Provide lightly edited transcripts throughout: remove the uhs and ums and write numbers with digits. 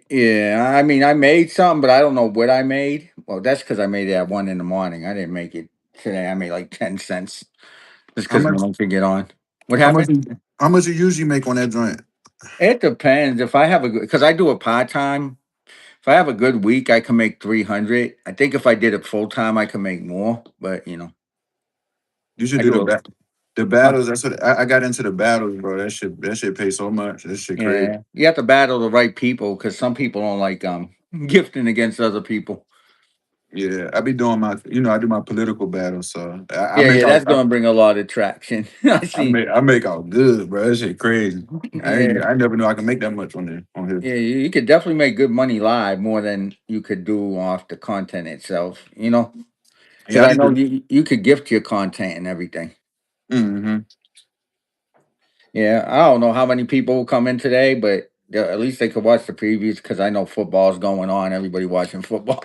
Yeah, I mean, I made something, but I don't know what I made. Well, that's because I made it at 1 in the morning. I didn't make it today. I made like 10 cents just How because no much? one could get on. What How much? happened? How much you usually make on that joint? It depends. If I have a good, because I do a part time. If I have a good week, I can make 300. I think if I did it full time, I could make more. But You should I do do a. the Huh, battles. That's what I got into the battles, bro. That shit pays so much. That shit crazy. yeah, you have to battle the right people because some people don't like gifting against other people. Yeah, I be doing I do my political battles, so I Yeah, make yeah, out that's gonna bring a lot of traction. I see. I make out good, bro. That shit crazy. Yeah. I never knew I can make that much on here. Yeah, you could definitely make good money live more than you could do off the content itself, Yeah, because I I need know to. you could gift your content and everything. Hmm. Yeah, I don't know how many people will come in today, but at least they could watch the previews because I know football's going on. Everybody watching football.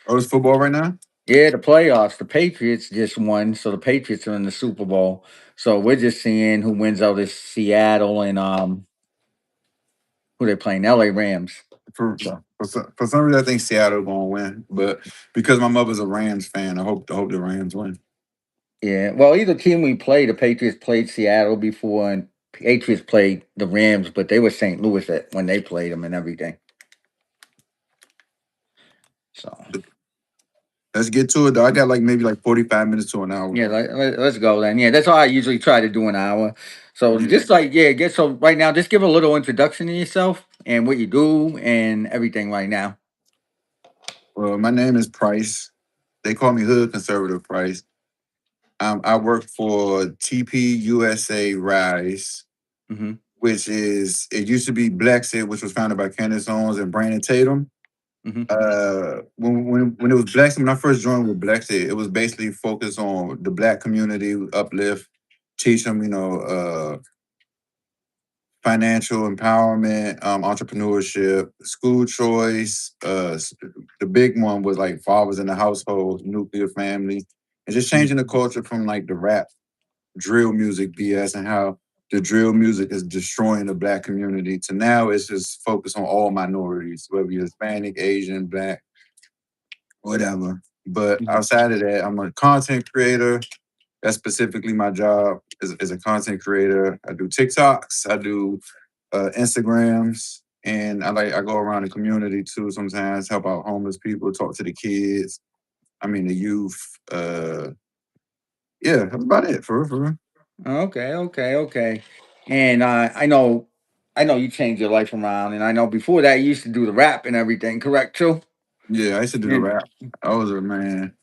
Oh, it's football right now. Yeah, the playoffs. The Patriots just won, so the Patriots are in the Super Bowl. So we're just seeing who wins out of Seattle and who they playing, L.A. Rams. For some reason, I think Seattle gonna win, but because my mother's a Rams fan, I hope the Rams win. Yeah, well, either team we played, the Patriots played Seattle before, and Patriots played the Rams, but they were St. Louis when they played them and everything. So Let's get to it though. I got like maybe like 45 minutes to an hour. yeah, let's go then. Yeah, that's all I usually try to do an hour. So Yeah. just like get so right now, just give a little introduction to yourself and what you do and everything right now. Well, my name is Price. They call me Hood Conservative Price. I work for TP USA Rise, Mm-hmm. which is it used to be Blexit, which was founded by Candace Owens and Brandon Tatum. Mm-hmm. When it was Blexit, when I first joined with Blexit, it was basically focused on the Black community, uplift, teach them, financial empowerment, entrepreneurship, school choice. The big one was like fathers in the household, nuclear family, and just changing the culture from like the rap drill music BS and how the drill music is destroying the Black community to now it's just focused on all minorities, whether you're Hispanic, Asian, Black, whatever. But Mm-hmm. outside of that, I'm a content creator. That's specifically my job as a content creator. I do TikToks, I do Instagrams, and I go around the community too sometimes, help out homeless people, talk to the kids. I mean the youth. Yeah, that's about it for real, for real. Okay, okay, okay. And I know you changed your life around, and I know before that you used to do the rap and everything. Correct, too. Yeah, I used to do the Yeah. rap. I was a man.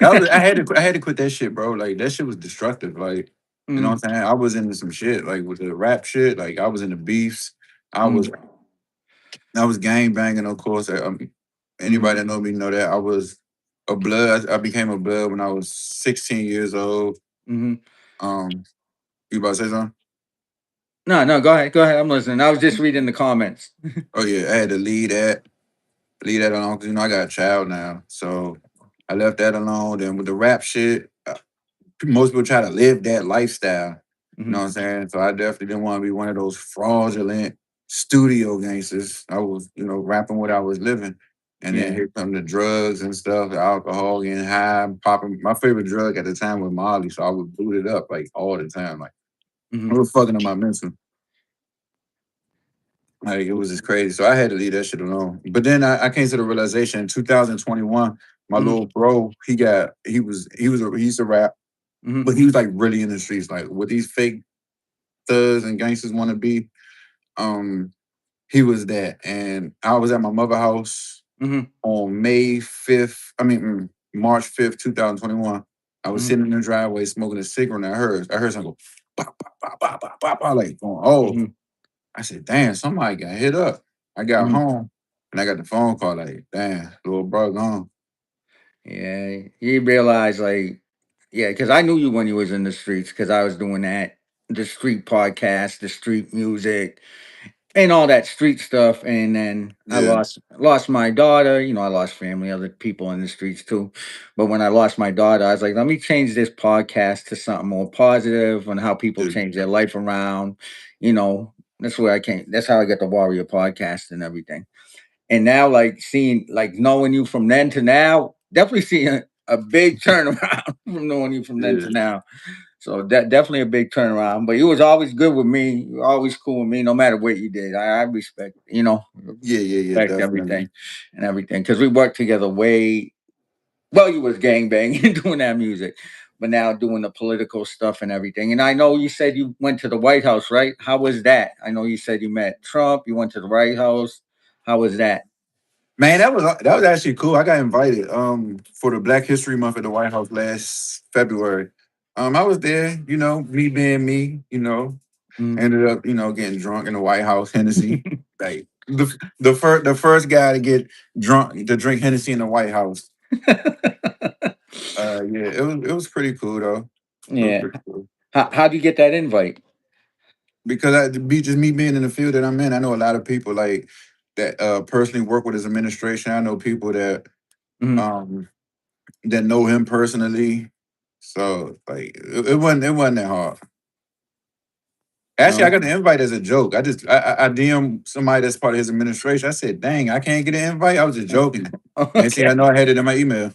I had to quit that shit, bro. Like that shit was destructive. Like, you know Mm, what I'm saying? I was into some shit, like with the rap shit. Like I was into beefs. I was mm, I was gang banging, of course. mm, Anybody that know me know that I was a blood. I became a blood when I was 16 years old. mm. Um, you about to say something? No, no, go ahead, go ahead. I'm listening. I was just reading the comments. Oh yeah, I had to leave that alone because I got a child now, so I left that alone. Then with the rap shit, most people try to live that lifestyle. You know Hmm. what I'm saying? So I definitely didn't want to be one of those fraudulent studio gangsters. I was, rapping what I was living. And then Yeah. here come the drugs and stuff, the alcohol, getting high, popping. My favorite drug at the time was Molly, so I would boot it up like all the time. Like it Hmm. was fucking up my mental. Like it was just crazy. So I had to leave that shit alone. But then I came to the realization in 2021, my Hmm. little bro, he used to rap, Hmm. but he was like really in the streets, like with these fake thugs and gangsters want to be. Um, he was that, and I was at my mother house Hmm. on March 5th, 2021. I was Hmm. sitting in the driveway smoking a cigarette, and I heard something go, "Bah, bah, bah, bah, bah, bah, bah," like going, oh. Hmm. I said, damn, somebody got hit up. I got Hmm. home and I got the phone call like, damn, little bro gone. Yeah, you realize like, yeah, because I knew you when you was in the streets because I was doing that, the street podcast, the street music, and all that street stuff. And then I Yeah, lost my daughter. I lost family, other people in the streets too. But when I lost my daughter, I was like, let me change this podcast to something more positive on how people yeah, change their life around. That's where I came. That's how I got the Warrior podcast and everything. And now, like seeing, like knowing you from then to now, definitely seeing a big turnaround from knowing you from then Yeah, to now. So that definitely a big turnaround. But you was always good with me. You were always cool with me, no matter what you did. I respect, yeah, yeah, yeah, respect definitely. everything and everything because we worked together way. Well, you was gang banging doing that music, but now doing the political stuff and everything. And I know you said you went to the White House, right? How was that? I know you said you met Trump. You went to the White House. How was that? Man, that was actually cool. I got invited for the Black History Month at the White House last February. I was there, me being me, Mm. ended up, getting drunk in the White House, Hennessy. Like the first guy to get drunk to drink Hennessy in the White House. Yeah, it was pretty cool though. It was Yeah. pretty cool. How do you get that invite? Because be just me being in the field that I'm in, I know a lot of people like that personally work with his administration. I know people Mhm. um that know him personally. So like it wasn't that hard. Actually, I got the invite as a joke. I DM somebody that's part of his administration. I said, "Dang, I can't get an invite." I was just joking. And see, I Okay. know I had it in my email.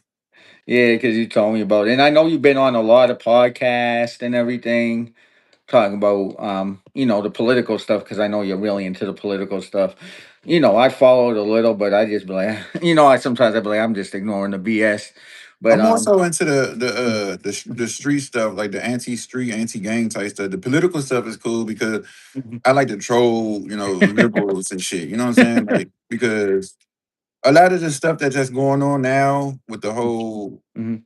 Yeah, because you told me about it. And I know you've been on a lot of podcasts and everything, talking about the political stuff, because I know you're really into the political stuff. I followed a little, but I just be like, I sometimes I be like, I'm just ignoring the BS. But I'm also into the street stuff, like the anti-street, anti-gang type stuff. The political stuff is cool because I like to troll, liberals and shit. You know what I'm saying? Like because a lot of the stuff that's just going on now with the whole Mhm,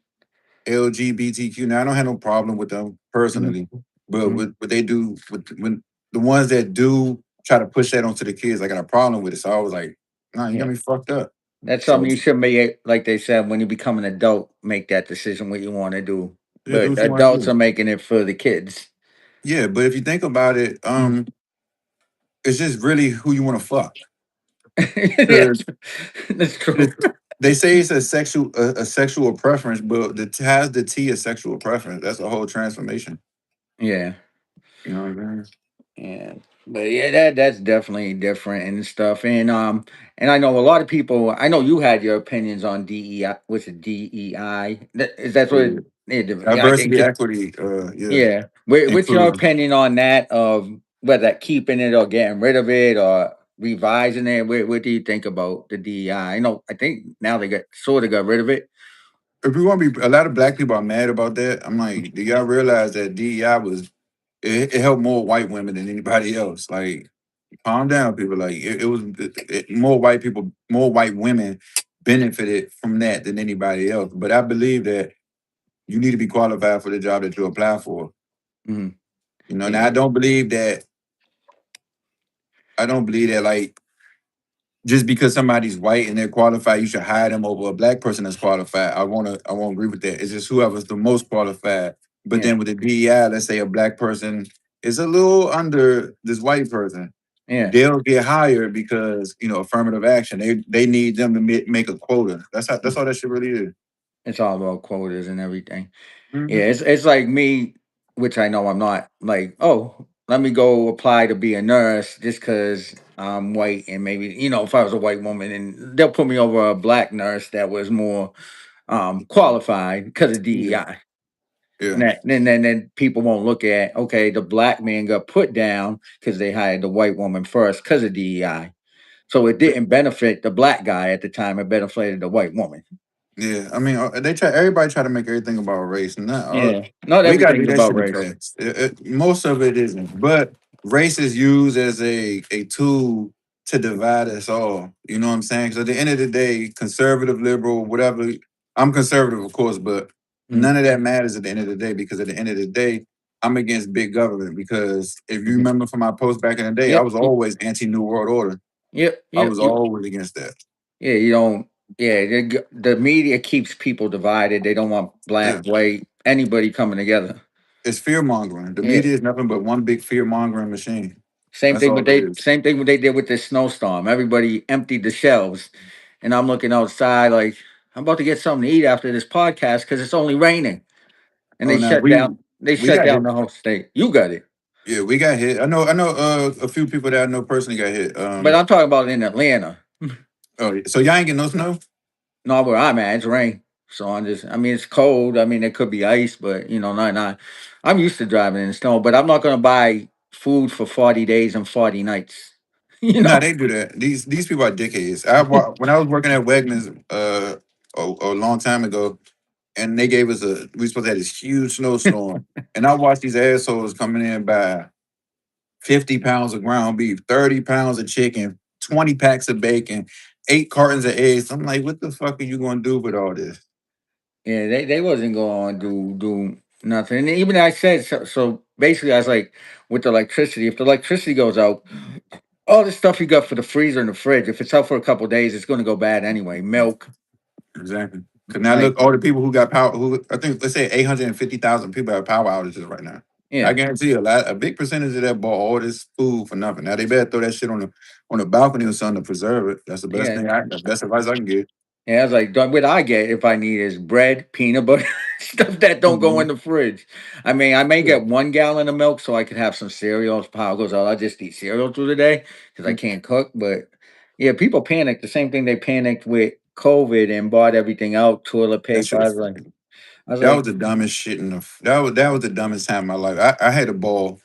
LGBTQ. Now I don't have no problem with them mhm, personally, but mhm. what they do with when the ones that do try to push that onto the kids, I got a problem with it. So I was like, nah, you got Yeah, me fucked up. that's So something you should make. Like they said, when you become an adult, make that decision what you want to do. yeah, do But what you want to adults do. are making it for the kids. Yeah, but if you think about it, Mhm. it's just really who you want to fuck. Yes, Because that's true. they say it's a sexual preference, but has the T a sexual preference? That's a whole transformation. Yeah. You know what I mean? Yeah, but yeah, that's definitely different and stuff. And I know a lot of people. I know you had your opinions on DEI. What's it, DEI? Is that what? Yeah. Yeah, I think. Diversity, equity, yeah, Yeah. What's your inclusion. opinion on that? Of whether keeping it or getting rid of it or revising it? What do you think about the DEI? I know. I think now they got sort of got rid of it. If we want to be, a lot of black people are mad about that. I'm like, do y'all realize that DEI it helped more white women than anybody else? Like, calm down, people. Like, more white people, more white women benefited from that than anybody else. But I believe that you need to be qualified for the job that you apply for. Mhm. Now Yeah. I don't believe that like just because somebody's white and they're qualified, you should hire them over a black person that's qualified. I won't agree with that. It's just whoever's the most qualified. But Yeah. then with the DEI, let's say a black person is a little under this white person, Yeah. they'll get hired because affirmative action. They need them to make a quota. That's all that shit really is. It's all about quotas and everything. Yeah, Hmm. it's like me, which I know I'm not. Like, oh, let me go apply to be a nurse just because I'm white, and maybe if I was a white woman, and they'll put me over a black nurse that was more qualified because of Yeah, DEI. And yeah, that then people won't look at, okay, the black man got put down because they hired the white woman first because of DEI. So it didn't benefit the black guy at the time; it benefited the white woman. yeah. I mean, everybody try to make everything about race, and Yeah, not we got to do everything's that about shit in race. class. Most of it isn't, but race is used as a tool to divide us all. You know what I'm saying? Because at the end of the day, conservative, liberal, whatever. I'm conservative, of course, but Mm, none of that matters at the end of the day. Because at the end of the day, I'm against big government. Because if you mhm. remember from my post back in the day, I Yep. was always anti New World Order. Yep, I yep, was you always against that. yeah, you don't yeah, the media keeps people divided. They don't want black, Yeah. white, anybody coming together. It's fear mongering. The Yeah. media is nothing but one big fear mongering machine. Same That's thing all what it they is. same thing what they did with this snowstorm. Everybody emptied the shelves. And I'm looking outside like I'm about to get something to eat after this podcast because it's only raining. And Oh, now they we shut got down hit. the whole state. You got it. Yeah, we got hit. I know. A few people that I know personally got hit. But I'm talking about in Atlanta. Oh, so y'all ain't getting no snow? No, where I'm at, it's rain. So I'm just, I mean, it's cold. I mean, it could be ice, but not. I'm used to driving in the snow, but I'm not going to buy food for 40 days and 40 nights. You No, know? they do that. These people are dickheads. When I was working at Wegmans a long time ago, and they gave us we supposed to have this huge snowstorm, and I watched these assholes coming in by 50 pounds of ground beef, 30 pounds of chicken, 20 packs of bacon, 8 cartons of eggs. I'm like, what the fuck are you gonna do with all this? Yeah, they wasn't going to do nothing. And even I said, so basically, I was like, with the electricity, if the electricity goes out, all the stuff you got for the freezer and the fridge, if it's out for a couple days, it's going to go bad anyway. Milk, Exactly. Because now like, look, all the people who got power, who I think let's say 850,000 people have power outages right now. I yeah, guarantee you, a big percentage of that bought all this food for nothing. Now they better throw that shit on the balcony or something to preserve it. That's the best yeah. thing. The best advice I can give. Yeah, I was like, what I get if I need is bread, peanut butter, stuff that don't go in Mhm. the fridge. I mean, I may Yeah. get 1 gallon of milk so I could have some cereal. If power goes out, I just eat cereal through the day because I can't cook. But yeah, people panic. The same thing they panicked with COVID and bought everything out, toilet That paper. shit is. I was That like, was the dumbest shit in the. That was the dumbest time of my life. I had a ball,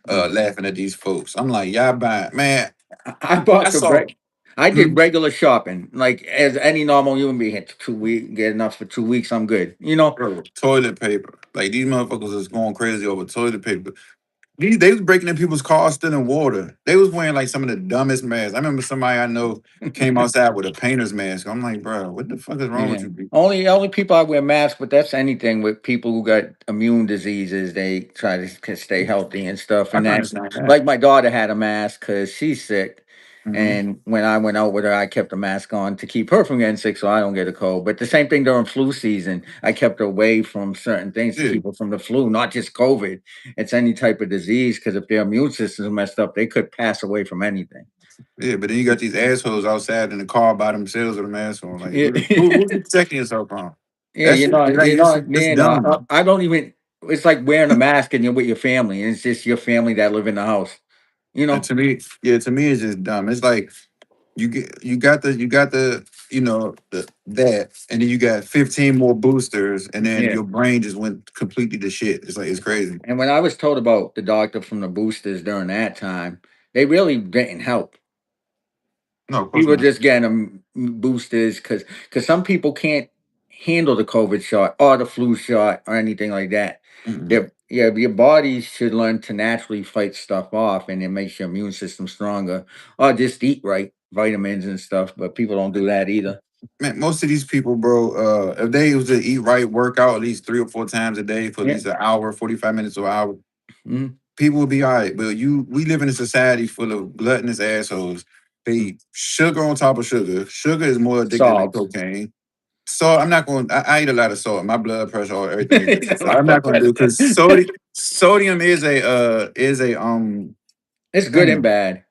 mm. laughing at these folks. I'm like, y'all buying man. I I bought the saw. bread. I did Mhm. regular shopping, like as any normal human being. Hit 2 weeks, get enough for 2 weeks. I'm good. Bro, toilet paper. Like these motherfuckers is going crazy over toilet paper. They was breaking in people's cars, stealing water. They was wearing like some of the dumbest masks. I remember somebody I know came outside with a painter's mask. I'm like, bro, what the fuck is wrong with Yeah. you people? Only people I wear masks, but that's anything with people who got immune diseases. They try to stay healthy and stuff. I And can that, understand that. like my daughter had a mask because she's sick. Hmm. And when I went out with her, I kept the mask on to keep her from getting sick, so I don't get a cold. But the same thing during flu season, I kept her away from certain things to Yeah, keep her from the flu, not just COVID. It's any type of disease because if their immune system is messed up, they could pass away from anything. yeah, but then you got these assholes outside in the car by themselves with a mask on. Like, Yeah. who you protecting yourself from? Yeah, That shit, like, it's dumb. I don't even. It's like wearing a mask and you're with your family, and it's just your family that live in the house. You And know? to me, yeah, to me, it's just dumb. It's like you got the that, and then you got 15 more boosters, and then Yeah. your brain just went completely to shit. It's like it's crazy. And when I was told about the doctor from the boosters during that time, they really didn't help. No, of course People not. just getting them boosters because some people can't handle the COVID shot or the flu shot or anything like that. Mm-mm. Yeah, your body should learn to naturally fight stuff off, and it makes your immune system stronger. Or just eat right, vitamins and stuff. But people don't do that either. Man, most of these people, bro, if they was to eat right, work out at least 3 or 4 times a day for at Yeah. least an hour, 45 minutes or an hour, Mhm. people will be all right. But we live in a society full of gluttonous assholes. They eat sugar on top of sugar. Sugar is more addictive than Salt. cocaine. So I'm not going. I eat a lot of salt. My blood pressure, all everything is different. So I'm My not going to do blood because pressure. sodium is a It's good and damn, bad.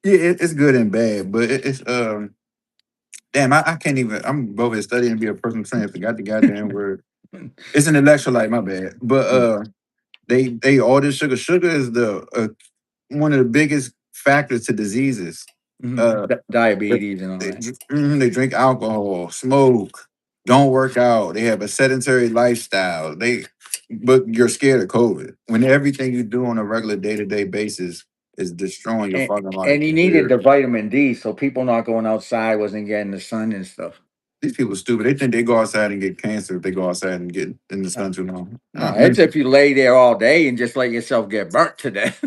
yeah, it's good and bad, but it's damn, I can't even. I'm over here studying to be a personal trainer. Forgot the goddamn word. It's an electrolyte. My bad. But they all this sugar. Sugar is the one of the biggest factors to diseases. Uh, they, Diabetes and all that. they drink alcohol, smoke, don't work out. They have a sedentary lifestyle. But you're scared of COVID when everything you do on a regular day to day basis is destroying your and fucking life. and he needed the vitamin D, so people not going outside wasn't getting the sun and stuff. These people are stupid. They think they go outside and get cancer if they go outside and get in the Uh, sun too long. no, it's if you lay there all day and just let yourself get burnt to death.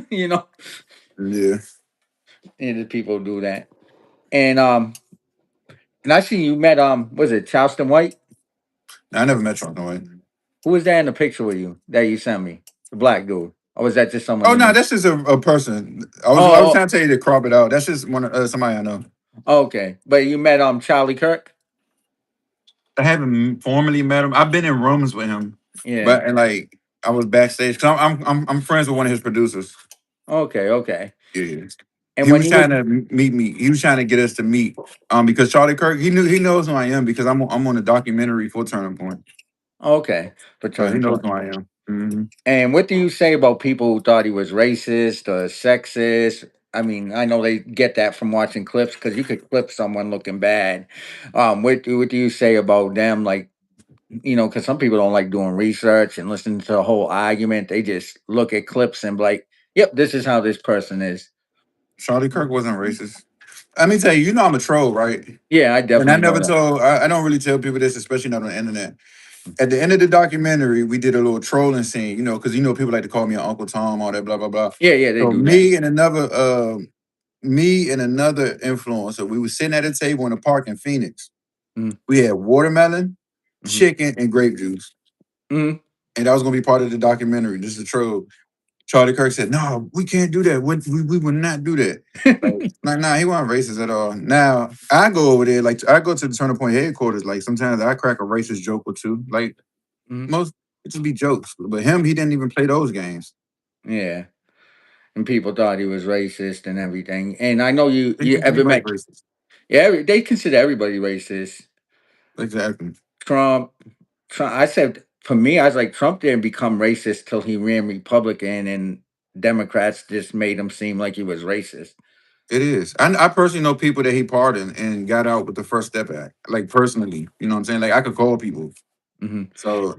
Yeah, And the people do that. And and I see you met was it Charleston White? I never met Trump. No way. Who was that in the picture with you that you sent me? The black dude, or was that just someone Oh you no, know? that's just a person. I was Oh, trying to tell you to crop it out. That's just one somebody I know. okay. But you met Charlie Kirk? I haven't formally met him. I've been in rooms with him, Yeah. but and like I was backstage because I'm friends with one of his producers. Okay, okay. Yeah, And he when was he was trying to meet me. He was trying to get us to meet. Because Charlie Kirk, he knows who I am because I'm on a documentary for Turning Point, okay for so he Turning knows Point. who I am. Mhm. And what do you say about people who thought he was racist or sexist? I mean, I know they get that from watching clips because you could clip someone looking bad. What do you say about them? Like, because some people don't like doing research and listening to the whole argument. They just look at clips and be like, "Yep, this is how this person is." Charlie Kirk wasn't racist. Let me tell you, you know I'm a troll, right? Yeah, I And I definitely know never that. told. I don't really tell people this, especially not on the internet. At the end of the documentary, we did a little trolling scene, because people like to call me Uncle Tom, all that, blah blah blah. Yeah, yeah, they So do that. me and another influencer, we were sitting at a table in a park in Phoenix. Mm-hmm. We had watermelon, Mm-hmm. chicken, and grape juice, Mm-hmm. and that was gonna be part of the documentary. Just a troll. Charlie Kirk said, "No, we can't do that. We would not do that." Like, nah, he wasn't racist at all. Now I go over there, like I go to the Turner Point headquarters. Like sometimes I crack a racist joke or two. Like Mm-hmm. most, it just be jokes. But him, he didn't even play those games. Yeah, and people thought he was racist and everything. And I know you ever Everybody's met? racist. Yeah, they consider everybody racist. Exactly. Trump, Trump. I said for me, I was like Trump didn't become racist till he ran Republican, and Democrats just made him seem like he was racist. It is. I personally know people that he pardoned and got out with the First Step Act. Like personally, you know what I'm saying? Like I could call people. Hmm. So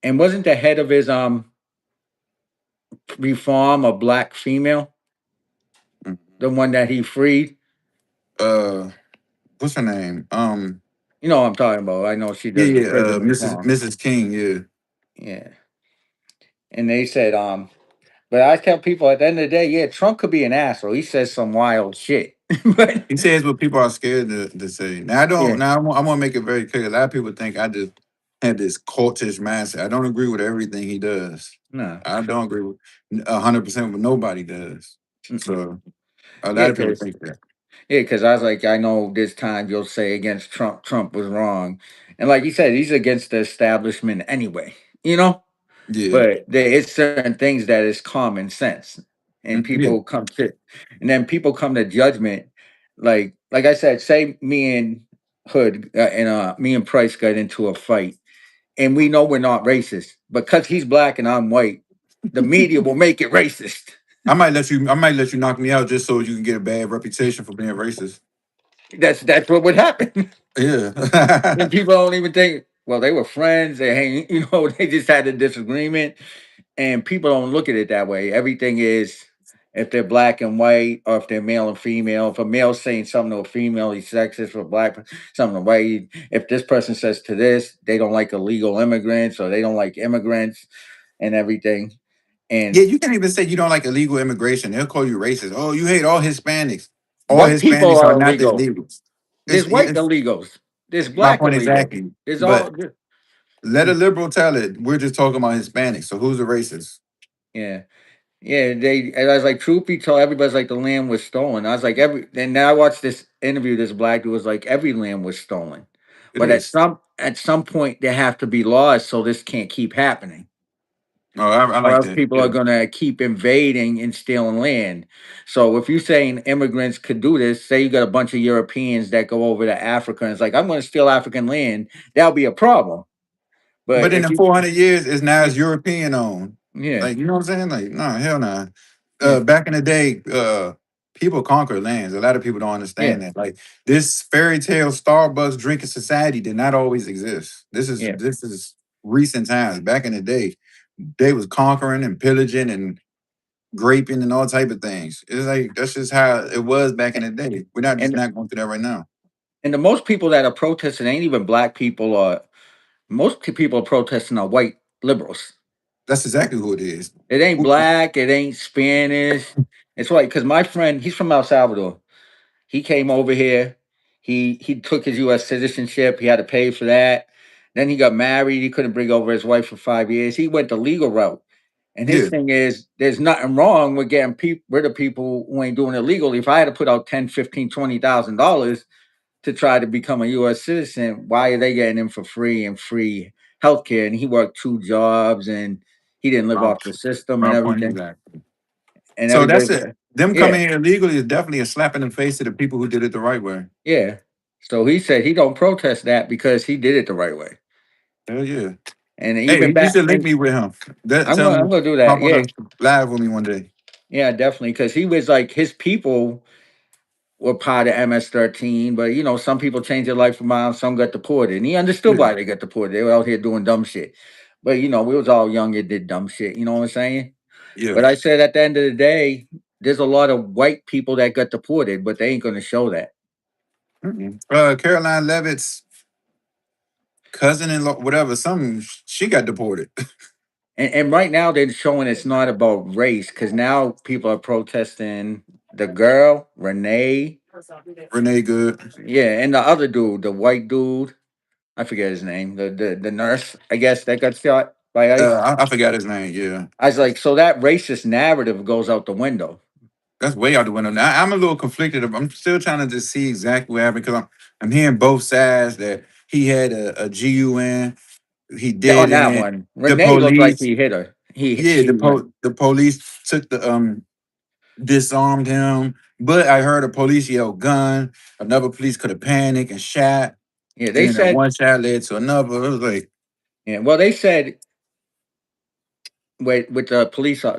And wasn't the head of his reform a black female, the one that he freed? uh what's her name? You know what I'm talking about. I know she Yeah, does the yeah, prison reform. Mrs. King, yeah. Yeah, and they said but I tell people at the end of the day, yeah, Trump could be an asshole. He says some wild shit, but He says what people are scared to say. Now I don't. yeah, Now I want to make it very clear. A lot of people think I just have this cultish mindset. I don't agree with everything he does. no, I don't agree with 100% with nobody does. mm-mm. So a Yeah, lot of people think that. because I was like, I know this time you'll say against Trump, Trump was wrong, and like you said, he's against the establishment anyway, you know. Yeah, But there is certain things that is common sense, and yeah. people come to judgment. Like I said, say me and Hood and me and Price got into a fight, and we know we're not racist, but because he's black and I'm white, the media will make it racist. I might let you. I might let you knock me out just so you can get a bad reputation for being racist. That's what would happen. And Yeah. people don't even think, well, they were friends. They hang, they just had a disagreement, and people don't look at it that way. Everything is if they're black and white, or if they're male and female. If a male's saying something to a female, he's sexist. For black, something to white. If this person says to this, they don't like illegal immigrants, or they don't like immigrants, and everything. Yeah, And you can't even say you don't like illegal immigration. They'll call you racist. Oh, you hate all Hispanics. All white people Hispanics are are not the illegal. illegals. There's white It's illegals. There's my black point illegals. exactly. There's all. But let a liberal tell it. We're just talking about Hispanics. So who's the racist? Yeah. Yeah, and I was like, truth be told, everybody's like the land was stolen. I was like, and then I watched this interview, this black dude was like, every land was stolen. It But is. at some point there have to be laws so this can't keep happening. Oh, I Or like else that. people are Yeah. gonna keep invading and stealing land. So if you're saying immigrants could do this, say you got a bunch of Europeans that go over to Africa and it's like, I'm gonna steal African land, that'll be a problem. But But in if the you 400 years, it's now yeah, it's European owned. yeah, Like, you know what I'm saying? Like, no, hell no. yeah, Back in the day, people conquered lands. A lot of people don't yeah, understand that. Like, this fairy tale Starbucks drinking society did not always exist. yeah. This is recent times. Back in the day, they was conquering and pillaging and graping and all type of things. It's like that's just how it was back in the day. We're not just And not going through that right now. and the most people that are protesting ain't even black people, or most people protesting are white liberals. That's exactly who it is. It ain't Who- black, it ain't Spanish. It's white. Because my friend, he's from El Salvador. He came over here. He took his U.S. citizenship. He had to pay for that. Then he got married. He couldn't bring over his wife for 5 years. He went the legal route. And his Yeah. thing is, there's nothing wrong with getting rid of people who ain't doing it legally. If I had to put out 10, 15, $20,000 to try to become a U.S. citizen, why are they getting in for free and free healthcare? And he worked two jobs and he didn't live My, off the system and my point everything. exactly. And So that's everybody's it. like, Them yeah, coming here illegally is definitely a slap in the face to the people who did it the right way. yeah. So he said he don't protest that because he did it the right way. Hell yeah. And Hey, even you back, should link and me with him. Tell I'm him gonna do hop that. on Yeah, a live with me one day. Yeah, definitely. Because he was like his people were part of MS-13, but some people changed their life around, some got deported. And he understood Yeah, why they got deported. They were out here doing dumb shit. But we was all young and did dumb shit, you know what I'm saying? yeah. But I said at the end of the day, there's a lot of white people that got deported, but they ain't gonna show that. Mm-mm. Caroline Levitt's cousin-in-law, whatever, some she got deported. And right now they're showing it's not about race because now people are protesting the girl, Renee, Renee Good. yeah, and the other dude, the white dude. I forget his name. The nurse, I guess, that got shot by ICE. I forgot his name. Yeah, I was like, so that racist narrative goes out the window. that's way out the window. Now I'm a little conflicted. I'm still trying to just see exactly what happened because I'm hearing both sides that he had a GUN, he On that didn't. one, The Renee looked like police, he hit her. yeah, She went. the police took the disarmed him, but I heard a police yell gun. Another police could have panicked and shot, Yeah, and they then that said. one shot led to another. It was like, Yeah, well, they said with the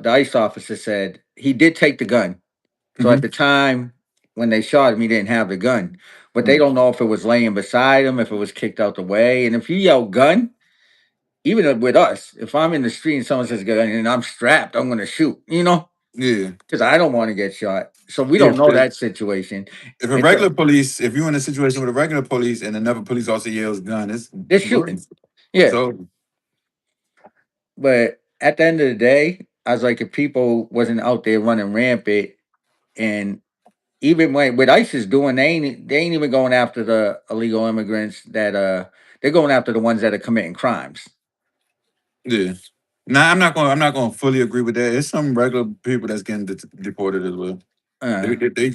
the ICE officer said he did take the gun. So at mm-hmm, the time when they shot him, he didn't have the gun. But they mm, don't know if it was laying beside him, if it was kicked out the way. And if you yell gun, even with us, if I'm in the street and someone says gun and I'm strapped, I'm gonna shoot, yeah, because I don't want to get shot. So we yeah. don't know that situation. If a It's a regular police, if you're in a situation with a regular police and another police officer yells gun, they're it's shooting. Yeah. over. But at the end of the day, I was like, if people wasn't out there running rampant, and even when what ICE is doing, they ain't even going after the illegal immigrants that they're going after the ones that are committing crimes. Yeah. Nah, I'm not gonna fully agree with that. It's some regular people that's getting deported as well. Uh,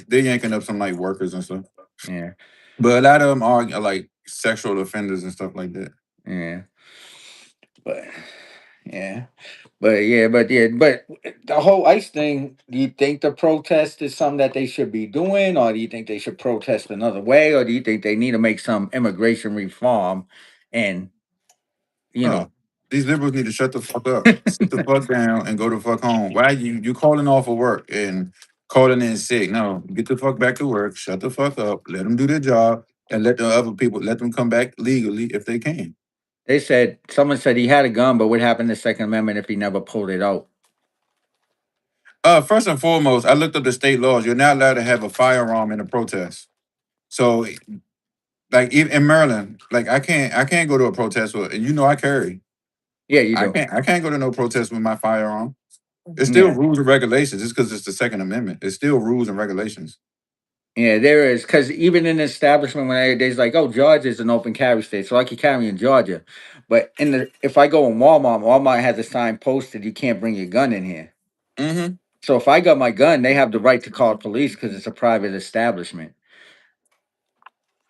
They yanking up some like workers and stuff. yeah, But a lot of them are like sexual offenders and stuff like that. yeah, but yeah, but the whole ICE thing. Do you think the protest is something that they should be doing, or do you think they should protest another way, or do you think they need to make some immigration reform and you Oh, know these liberals need to shut the fuck up, sit the fuck down, and go the fuck home. Why you calling off of work and calling in sick? No, get the fuck back to work. Shut the fuck up. Let them do their job, and let the other people let them come back legally if they can. they said someone said he had a gun, but what happened to the Second Amendment if he never pulled it out? First and foremost, I looked up the state laws. You're not allowed to have a firearm in a protest. So, like even in Maryland, like I can't go to a protest with, and I carry. Yeah, you I do. can't I can't go to no protest with my firearm. It's still Yeah. rules and regulations. Just because it's the Second Amendment, it's still rules and regulations. Yeah, there is because even in the establishment when they's like, oh, Georgia's an open carry state, so I can carry in Georgia. But if I go in Walmart, Walmart has a sign posted you can't bring your gun in here. Hmm. So if I got my gun, they have the right to call police because it's a private establishment.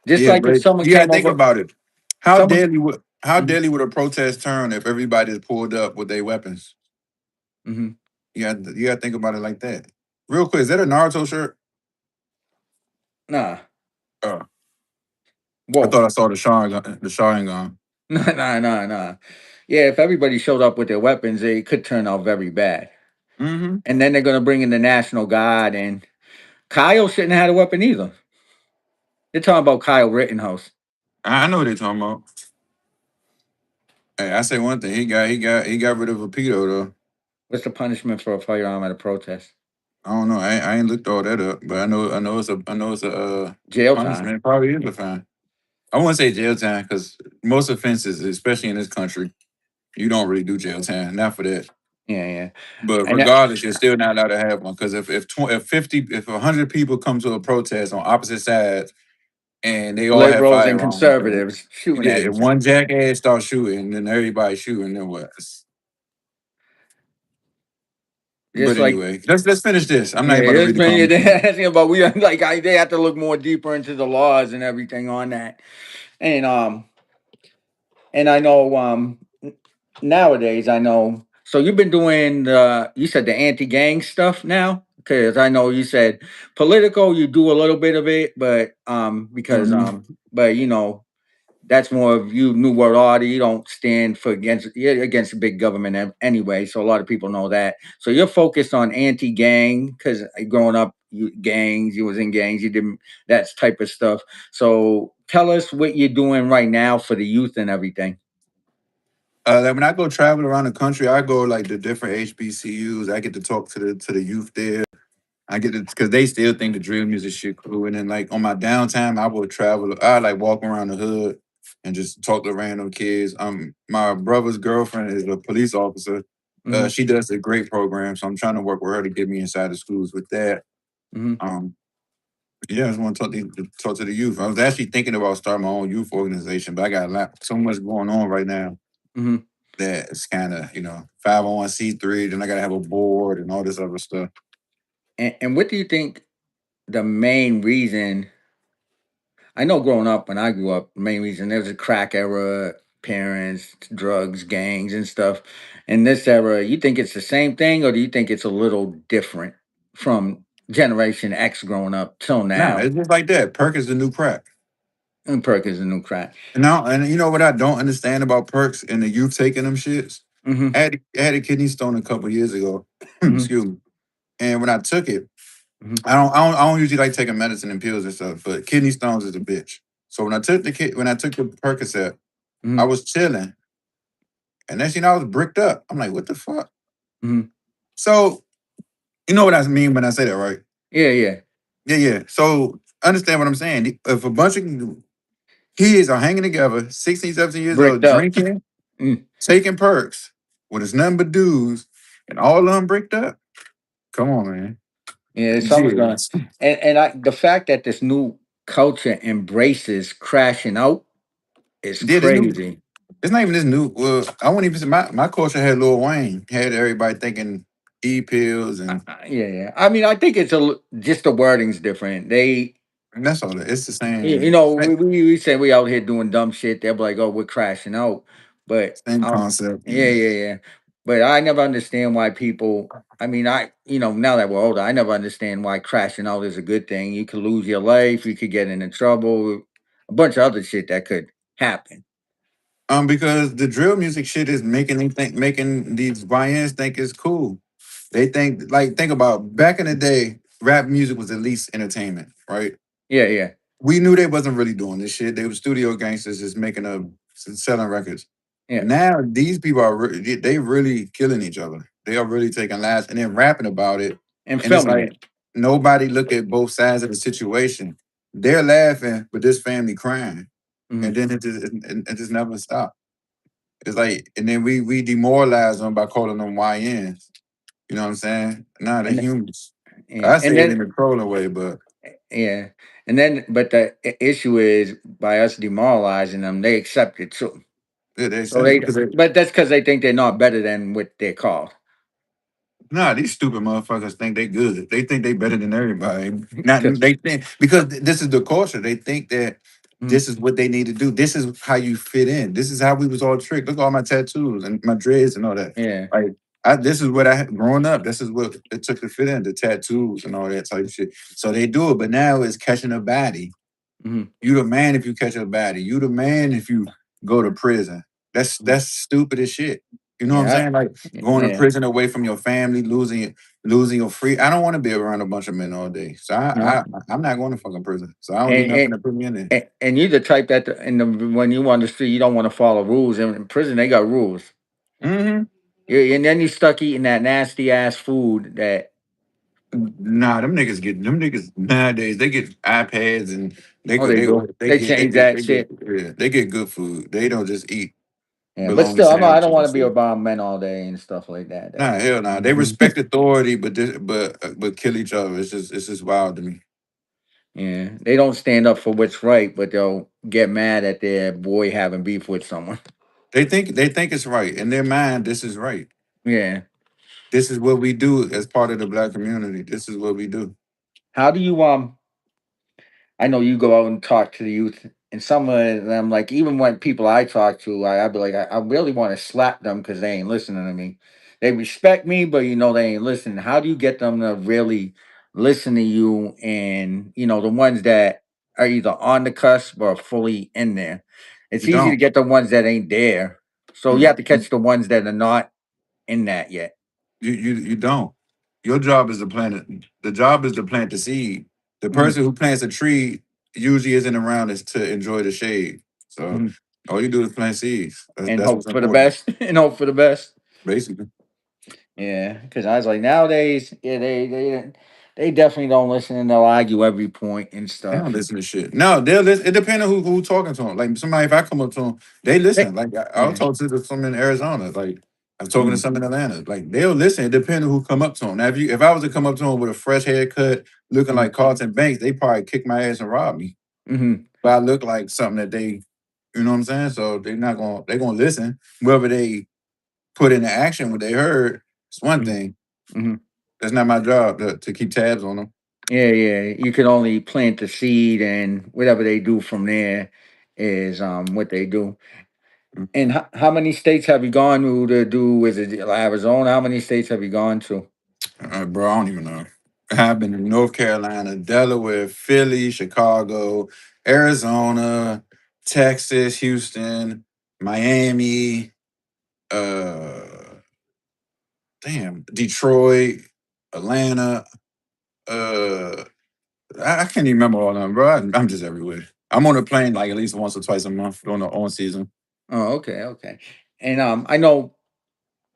Just Yeah, like if but someone you gotta came think over, about it. How someone. deadly would how Hmm. deadly would a protest turn if everybody's pulled up with their weapons? Hmm. You gotta think about it like that. Real quick, is that a Naruto shirt? Nah, Oh, I whoa, thought I saw the Sharingan. The Sharingan. nah. Yeah, if everybody showed up with their weapons, it could turn out very bad. Hmm. And then they're gonna bring in the National Guard, and Kyle shouldn't have had a weapon either. They're talking about Kyle Rittenhouse. I know what they're talking about. Hey, I say one thing. He got rid of a pedo though. What's the punishment for a firearm at a protest? I don't know. I ain't looked all that up, but I know it's a Jail time. punishment. It probably is Yeah, a fine. I wouldn't say jail time because most offenses, especially in this country, you don't really do jail time. Not for that. yeah. But And that, regardless, you're still not allowed to have one because if 50 if 100 people come to a protest on opposite sides and they all have liberals and firearms, conservatives shooting yeah, at if each one other. jackass starts shooting, then everybody shooting. Then what? But Just like, anyway, let's finish this. I'm not yeah, even about to there's read the plenty of comments. asking about they have to look more deeper into the laws and everything on that. And I know nowadays I know. So you've been doing you said the anti-gang stuff now? Because I know you said political, you do a little bit of it, but because Mhm. but that's more of you New World Order. You don't stand for against, you're against the big government anyway. So a lot of people know that. So you're focused on anti-gang because growing up, you was in gangs, you did that type of stuff. So tell us what you're doing right now for the youth and everything. Like when I go travel around the country, I go like the different HBCUs. I get to talk to the youth there. I get it because they still think the drill music shit cool. And then like on my downtime, I would travel. I like walk around the hood and just talk to random kids. My brother's girlfriend is a police officer. Hmm. She does a great program, so I'm trying to work with her to get me inside the schools with that. Hmm. Um, yeah, I just want to talk to the youth. I was actually thinking about starting my own youth organization, but I got so much going on right now Hmm. that it's kind of 501(c)(3). Then I got to have a board and all this other stuff. And what do you think the main reason? I know growing up, when I grew up, the main reason there was a crack era, parents, drugs, gangs, and stuff. In this era, you think it's the same thing, or do you think it's a little different from Generation X growing up till Nah, now? it's just like that. Perk is the new crack. And Perk is a new crack. And you know what I don't understand about perks and the youth taking them shits? Hmm. I had a kidney stone a couple years ago. Hmm. Excuse me. And when I took it, Hmm. I don't usually like taking medicine and pills and stuff, but kidney stones is a bitch. So when I took the Percocet, I Hmm. was chilling, and next thing you know, I was bricked up. I'm like, what the fuck? Hmm. So you know what I mean when I say that, right? Yeah, yeah. Yeah, yeah. So understand what I'm saying. If a bunch of kids are hanging together, 16, 17 years old, Bricked up. drinking, Mm. taking perks when it's nothing but dudes, and all of them bricked up. Come on, man. Yeah, something's gonna. Yes. And the fact that this new culture embraces crashing out is Yeah, this new. crazy. It's not even this new. Well, I wouldn't even say my culture had Lil Wayne, had everybody thinking e pills, Yeah, yeah. I mean, I think it's just the wording's different. and that's all. It's the You same, know, we say we out here doing dumb shit. They'll be like, "Oh, we're crashing out," but same concept. yeah, yeah, yeah. But I never understand why people. I mean, now that we're older, I never understand why crashing out is a good thing. You could lose your life. You could get into trouble. A bunch of other shit that could happen. Because the drill music shit is making these YNs think it's cool. They think about back in the day, rap music was at least entertainment, right? Yeah, yeah, We knew they wasn't really doing this shit. They were studio gangsters just making selling records. yeah. Now these people are they really killing each other. They are really taking lives and then rapping about it. And And it's filming like it. nobody look at both sides of the situation. They're laughing, but this family crying, and Mhm. then it just never stops. It's like, and then we demoralize them by calling them YNs. You know what I'm saying? Nah, they're And humans. yeah, I and say it in then a trolling way, but yeah, and then but the issue is by us demoralizing them, they accept it too. yeah, they So said it they, because but that's because they think they're not better than what they're called. nah, these stupid motherfuckers think they good. They think they better than everybody. Not 'Cause- they think because this is the culture. They think that Mhm. this is what they need to do. This is how you fit in. This is how we was all tricked. Look at all my tattoos and my dreads and all that. Yeah, Like this is what I had growing up. This is what it took to fit in the tattoos and all that type of shit. So they do it, but now it's catching a baddie. mhm. You the man if you catch a baddie. You the man if you go to prison. Mhm. That's stupid as shit. You know what I'm Yeah, saying? Like going to yeah. prison away from your family, losing your free. I don't want to be around a bunch of men all day. So No, I'm not going to fucking prison. So I don't do and, nothing to put me in there. and you're the type that in the when you on the street, you don't want to follow rules. In prison, they got rules. Hmm. Yeah, and then you stuck eating that nasty ass food that Nah, them niggas nowadays they get iPads and oh they do. They change that shit. they get good food. They don't just eat Yeah, but bologna still, I don't sandwiches want and to be shit. around men all day and stuff like that. Nah, hell nah. They respect authority, but kill each other. It's just wild to me. Yeah, they don't stand up for what's right, but they'll get mad at their boy having beef with someone. They think it's right in their mind. This is right. Yeah. This is what we do as part of the black community. This is what we do. How do you I know you go out and talk to the youth, and some of them, like even when people I talk to, I'd be like, I really want to slap them because they ain't listening to me. They respect me, but they ain't listening. How do you get them to really listen to you? And the ones that are either on the cusp or fully in there. It's You easy to don't. get the ones that ain't there. So you Mm. have to catch the ones that are not in that yet. You don't. Your job is to plant it. The job is to plant the seed. The Mhm, person who plants a tree usually isn't around is to enjoy the shade. So mhm. all you do is plant seeds. And That's hope what's for the important, best. And hope for the best. basically. Yeah, because I was like, nowadays, yeah, they definitely don't listen and they'll argue every point and They don't stuff. listen to shit. No, they'll listen. It depends on who talking to them. Like somebody, if I come up to them, they They, listen. Like I'll yeah. talk to some in Arizona. Like I'm talking to Mm, some in Atlanta. Like they'll listen. It depends on who come up to them. Now, if I was to come up to them with a fresh haircut, looking mm, like Carlton Banks, they probably kick my ass and rob me. mm, But I look like something that they, you know what I'm saying? So they're gonna listen. Whether they put into action what they heard, it's one mm, thing. mm. That's not my job to keep tabs on them. Yeah, yeah. You can only plant the seed, and whatever they do from there is what they do. And how many states have you gone to do? Is it Arizona? How many states have you gone to? Bro, I don't even know. I've been in North Carolina, Delaware, Philly, Chicago, Arizona, Texas, Houston, Miami, uh, damn, Detroit, Atlanta. Uh, I can't even remember all of them, bro. I'm just everywhere. I'm on a plane like at least once or twice a month during the on season. Oh, okay, okay. And I know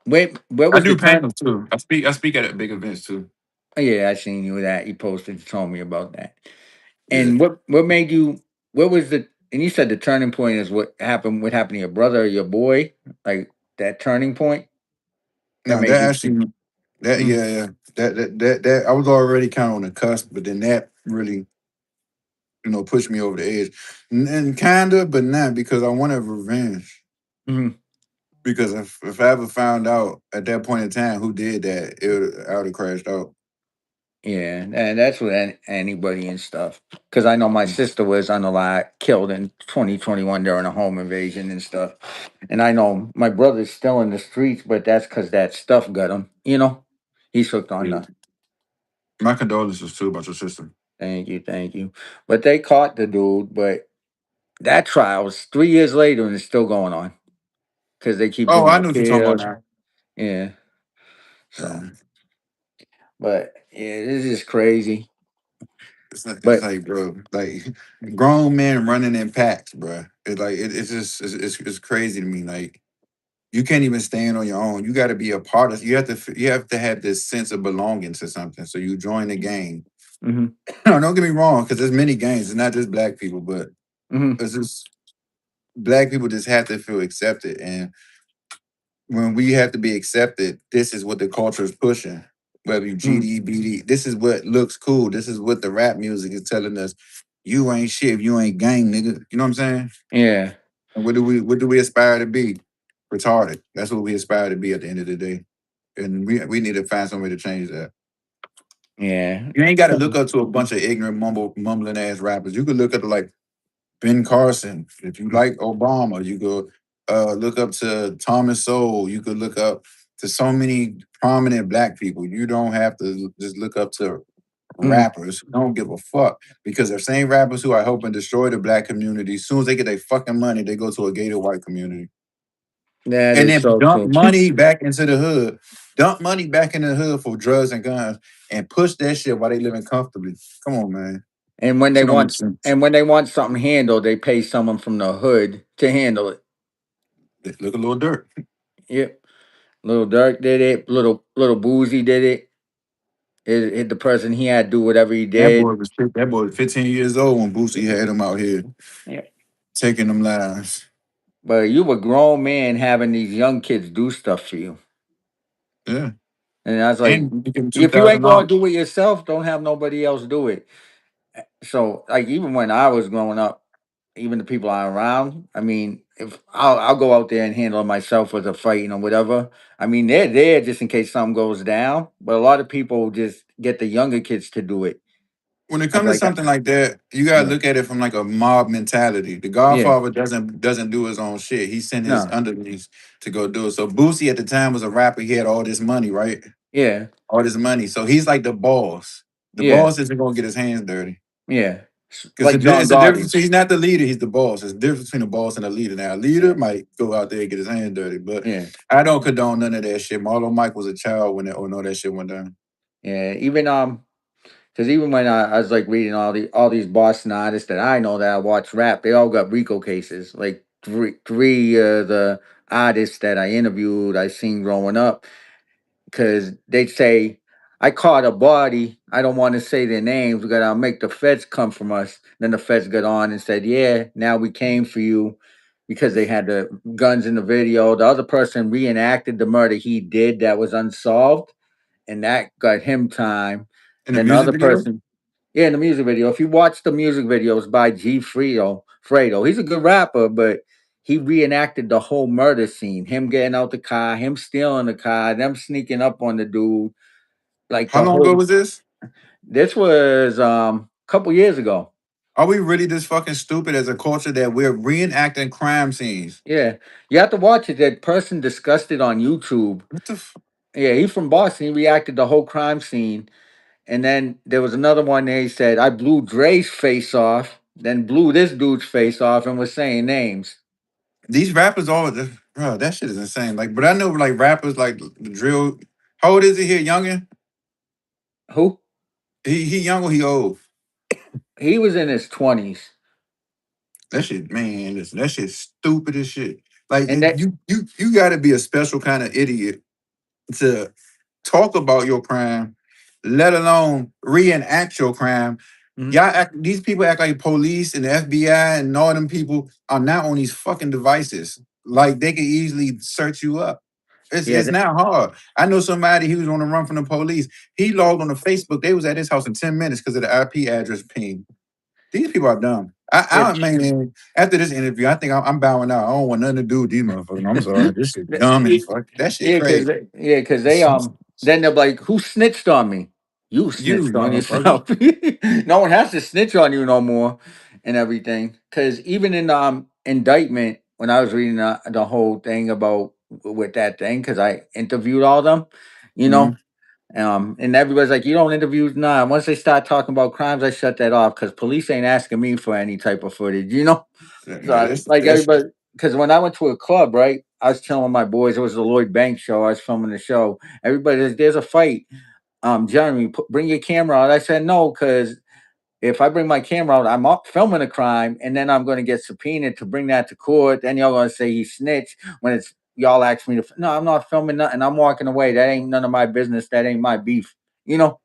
where I was the do turn? panels too. I speak at big events too. Oh, yeah, I seen you that you posted. You told me about that. Yeah. And what made you? What was the? And you said the turning point is what happened. What happened to your brother or your boy? Like that turning point that No, made that you. actually that Mm, yeah. That I was already kind of on the cusp, but then that really pushed me over the edge, and kind of, but not because I wanted revenge. mhm. Because if I ever found out at that point in time who did that, I would have crashed out. Yeah, and that's with anybody and stuff. Because I know my sister was on the lot, killed in 2021 during a home invasion and stuff. And I know my brother's still in the streets, but that's because that stuff got him. He's hooked on Yeah. the. My condolences too about your sister. Thank you, thank you. But they caught the dude, but that trial was 3 years later and it's still going on because they keep Oh, doing I know what you're talking about appeals. now. Yeah. So, Yeah. but yeah, this is crazy. It's But like, bro, like grown men running in packs, bro. It's just it's crazy to me. Like you can't even stand on your own. You got to be a part of. You have to have this sense of belonging to something. So you join the gang. hmm No, don't get me wrong, because there's many gangs. It's not just black people, but hmm it's just black people just have to feel accepted. And when we have to be accepted, this is what the culture is pushing. Whether you hmm GD, BD, this is what looks cool. This is what the rap music is telling us. You ain't shit if you ain't gang, nigga. You know what I'm saying? yeah, And what do we aspire to be? Retarded. That's what we aspire to be at the end of the day. And we need to find some way to change that. yeah. You ain't got to look up to a bunch of ignorant mumbling ass rappers. You could look up to like Ben Carson. If you like Obama, you could look up to Thomas Sowell. You could look up to so many prominent black people. You don't have to just look up to Mm. rappers. Don't give a fuck because they're same rappers who are helping destroy the black community. As soon as they get their fucking money, they go to a gated white community That and is then so dump true. money back into the hood. Dump money back in the hood for drugs and guns and push that shit while they living comfortably. Come on, man. And when they Shit don't make want sense. and when they want something handled, they pay someone from the hood to handle it. Look a little dirt. Yep. Little Dirk did it. Little Boozy did it. It the person he had to do whatever he did. That boy was 15 years old when Boosie had him out here Yeah. taking them lives. But you a grown man having these young kids do stuff for you. Yeah. And I was like, And you give him two if you ain't thousand gonna dollars. do it yourself, don't have nobody else do it. So like even when I was growing up, even the people I'm around, I mean, if I'll go out there and handle it myself with a fighting or whatever. I mean, they're there just in case something goes down. But a lot of people just get the younger kids to do it. When it I was comes to like, something like that, you gotta yeah, look at it from like a mob mentality. The yeah, Godfather doesn't do his own shit. He sent his no, underlings to go do it. So Boosie at the time was a rapper. He had all this money, right? yeah, All this money. So he's like the boss. The yeah, boss isn't gonna get his hands dirty. yeah. Because like John it's a Gotti. difference. He's not the leader. He's the boss. There's a difference between a boss and a leader. Now, a leader Yeah, might go out there and get his hand dirty, but yeah, I don't condone none of that shit. Marlon Mike was a child when all that shit went down. yeah. Even because even when I was like reading all these Boston artists that I know that I watch rap, they all got RICO cases. Like three the artists that I interviewed, I seen growing up, because they'd say, I caught a body. I don't want to say their names because I'll make the feds come from us. Then the feds got on and said, yeah, now we came for you because they had the guns in the video. The other person reenacted the murder he did that was unsolved, and that got him time. In the Then the music other video, person, yeah, in the music video. If you watch the music videos by G Fredo, he's a good rapper, but he reenacted the whole murder scene. Him getting out the car, him stealing the car, them sneaking up on the dude, like how the long ago whole. was this? This was a couple years ago. Are we really this fucking stupid as a culture that we're reenacting crime scenes? Yeah, you have to watch it. That person discussed it on YouTube. What the? Yeah, he's from Boston. He reacted the whole crime scene. And then there was another one there. He said, I blew Dre's face off, then blew this dude's face off, and was saying names. These rappers all, bro, that shit is insane. Like, but I know like rappers like the drill. How old is he here, youngin? Who? He young or he old? He was in his 20s. That shit, man, listen, that shit stupid as shit. Like And that, you got to be a special kind of idiot to talk about your crime, let alone reenact your crime. mhm. Y'all act, these people act like police and the FBI and all them people are not on these fucking devices. Like they can easily search you up. Yeah, It's not hard. I know somebody he was on the run from the police. He logged on to Facebook. They was at his house in 10 minutes because of the IP address ping. These people are dumb. yeah, I mean, after this interview, I think I'm bowing out. I don't want nothing to do with these motherfuckers. I'm sorry. This shit dumb and fuck. That shit yeah, crazy. because they then they're like, who snitched on me? You You snitched on motherfucker. yourself. No one has to snitch on you no more, and everything. Because even in indictment, when I was reading the whole thing about with that thing, because I interviewed all them, you Mhm. know, and everybody's like, you don't interview. Nah, once they start talking about crimes, I shut that off because police ain't asking me for any type of footage, you know. So Yeah, like that's everybody, because when I went to a club, right, I was telling my boys it was the Lloyd Banks show. I was filming the show. Everybody says there's a fight. Jeremy, bring your camera out. I said no, because if I bring my camera out, I'm up filming a crime, and then I'm going to get subpoenaed to bring that to court. Then y'all going to say he snitched when it's y'all ask me to. No, I'm not filming nothing. I'm walking away. That ain't none of my business. That ain't my beef. You know?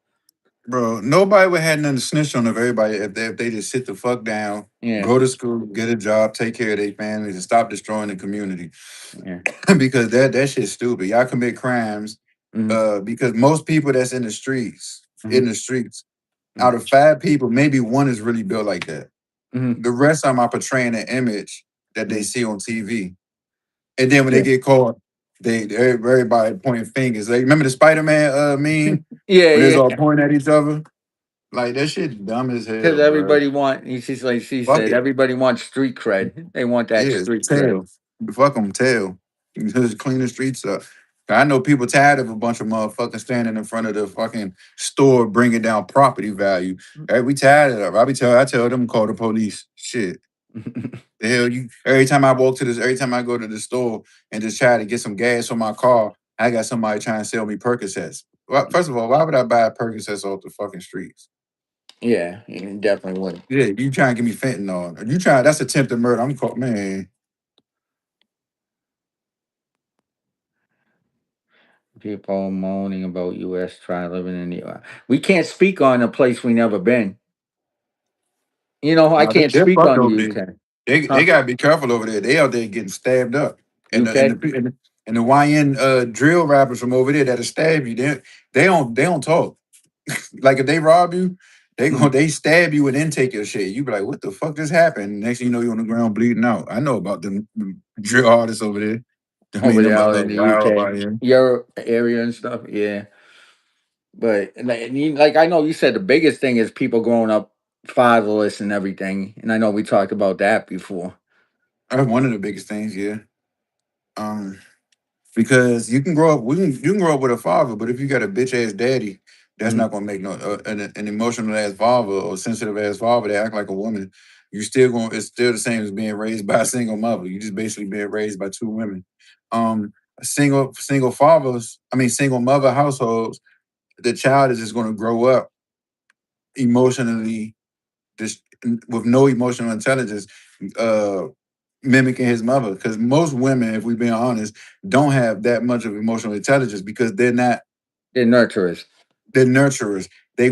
bro. Nobody would have nothing to snitch on of everybody if they just sit the fuck down, Yeah, go to school, get a job, take care of their families, and stop destroying the community. yeah. Because that shit's stupid. Y'all commit crimes Mm-hmm, because most people that's mm-hmm, in the streets, out of five people, maybe one is really built like that. mm-hmm, The rest of them are portraying an image that they mm-hmm. see on TV. And then when they Yeah, get caught, everybody pointing fingers. Like remember the Spider-Man meme yeah, when it's yeah. all pointing at each other? Like that shit dumb as Because hell, bro. everybody want. She's like she Fuck said. it. Everybody wants street cred. They want that Yeah, street cred. tail. Fuck them, tail. Just clean the streets up. I know people tired of a bunch of motherfuckers standing in front of the fucking store bringing down property value. Hey, we tired of that. I tell them call the police. Shit. The hell you every time I go to the store and just try to get some gas for my car, I got somebody trying to sell me Percocets. Well, first of all, why would I buy Percocets off the fucking streets? Yeah, you definitely would. Yeah, you trying to give me fentanyl. You trying that's attempted murder. I'm caught, man. People moaning about U.S. try living in the U.S. We can't speak on a place we never been. You know, I No, can't they're speak fucked on the over there. UK. They Huh? gotta be careful over there. They out there getting stabbed up. And the and UK? the and the YN drill rappers from over there that'll stab you. They don't talk. Like if they rob you, Mhm. they stab you and then take your shit. You be like, what the fuck just happened? Next thing you know, you're on the ground bleeding out. I know about them drill artists over there. I mean Over them there out in the wild UK, YN. Europe area and stuff. Yeah, but like I know you said the biggest thing is people growing up fatherless and everything, and I know we talked about that before. That's one of the biggest things, yeah. Um, because you can grow up, you can grow up with a father, but if you got a bitch ass daddy, That's Mm-hmm. not gonna make no an emotional ass father or sensitive ass father that act like a woman. You still going it's still the same as being raised by a single mother. You just basically being raised by two women. Single fathers, I mean single mother households, the child is just gonna grow up emotionally just with no emotional intelligence, uh mimicking his mother. Because most women, if we're being honest, don't have that much of emotional intelligence because They're nurturers. they're nurturers. They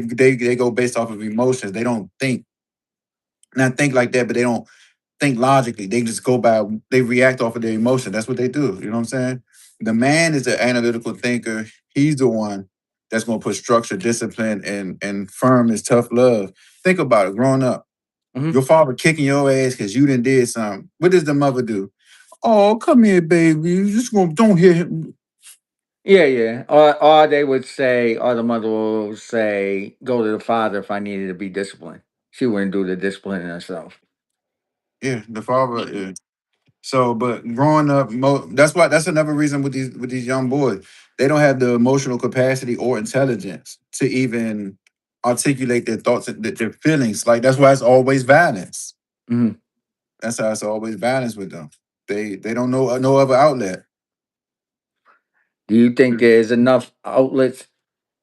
go based off of emotions. They don't think, not think like that, but they don't think logically. They just go by, they react off of their emotion. That's what they do. You know what I'm saying? The man is an analytical thinker. He's the one that's gonna put structure, discipline, and firm as tough love. Think about it. Growing up, Mm-hmm. your father kicking your ass because you didn't did something. What does the mother do? Oh, come here, baby. You just gonna don't hit him. Yeah, yeah. Or they would say, or the mother would say, go to the father if I needed to be disciplined. She wouldn't do the discipline herself. Yeah, the father. Yeah. So, but growing up, that's why that's another reason with these young boys, they don't have the emotional capacity or intelligence to even articulate their thoughts and their feelings. Like that's why it's always violence. Hmm. That's how it's always violence with them. They don't know no other outlet. Do you think there's enough outlets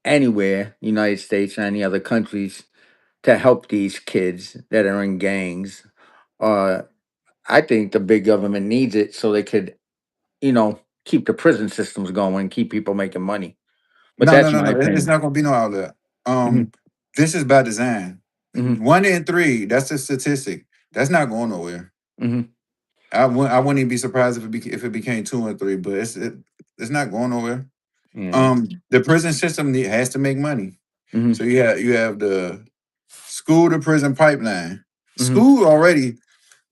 anywhere, United States or any other countries, to help these kids that are in gangs? I think the big government needs it so they could, keep the prison systems going, keep people making money. But No, no, that's no, my no. It's opinion. not gonna be no outlet. Hmm. This is by design. Hmm. 1 in 3. That's a statistic. That's not going nowhere. Hmm. I wouldn't even be surprised if it became 2 and 3, but it's not going nowhere. Yeah. The prison system has to make money. Hmm. So you have the school to prison pipeline. Hmm. School already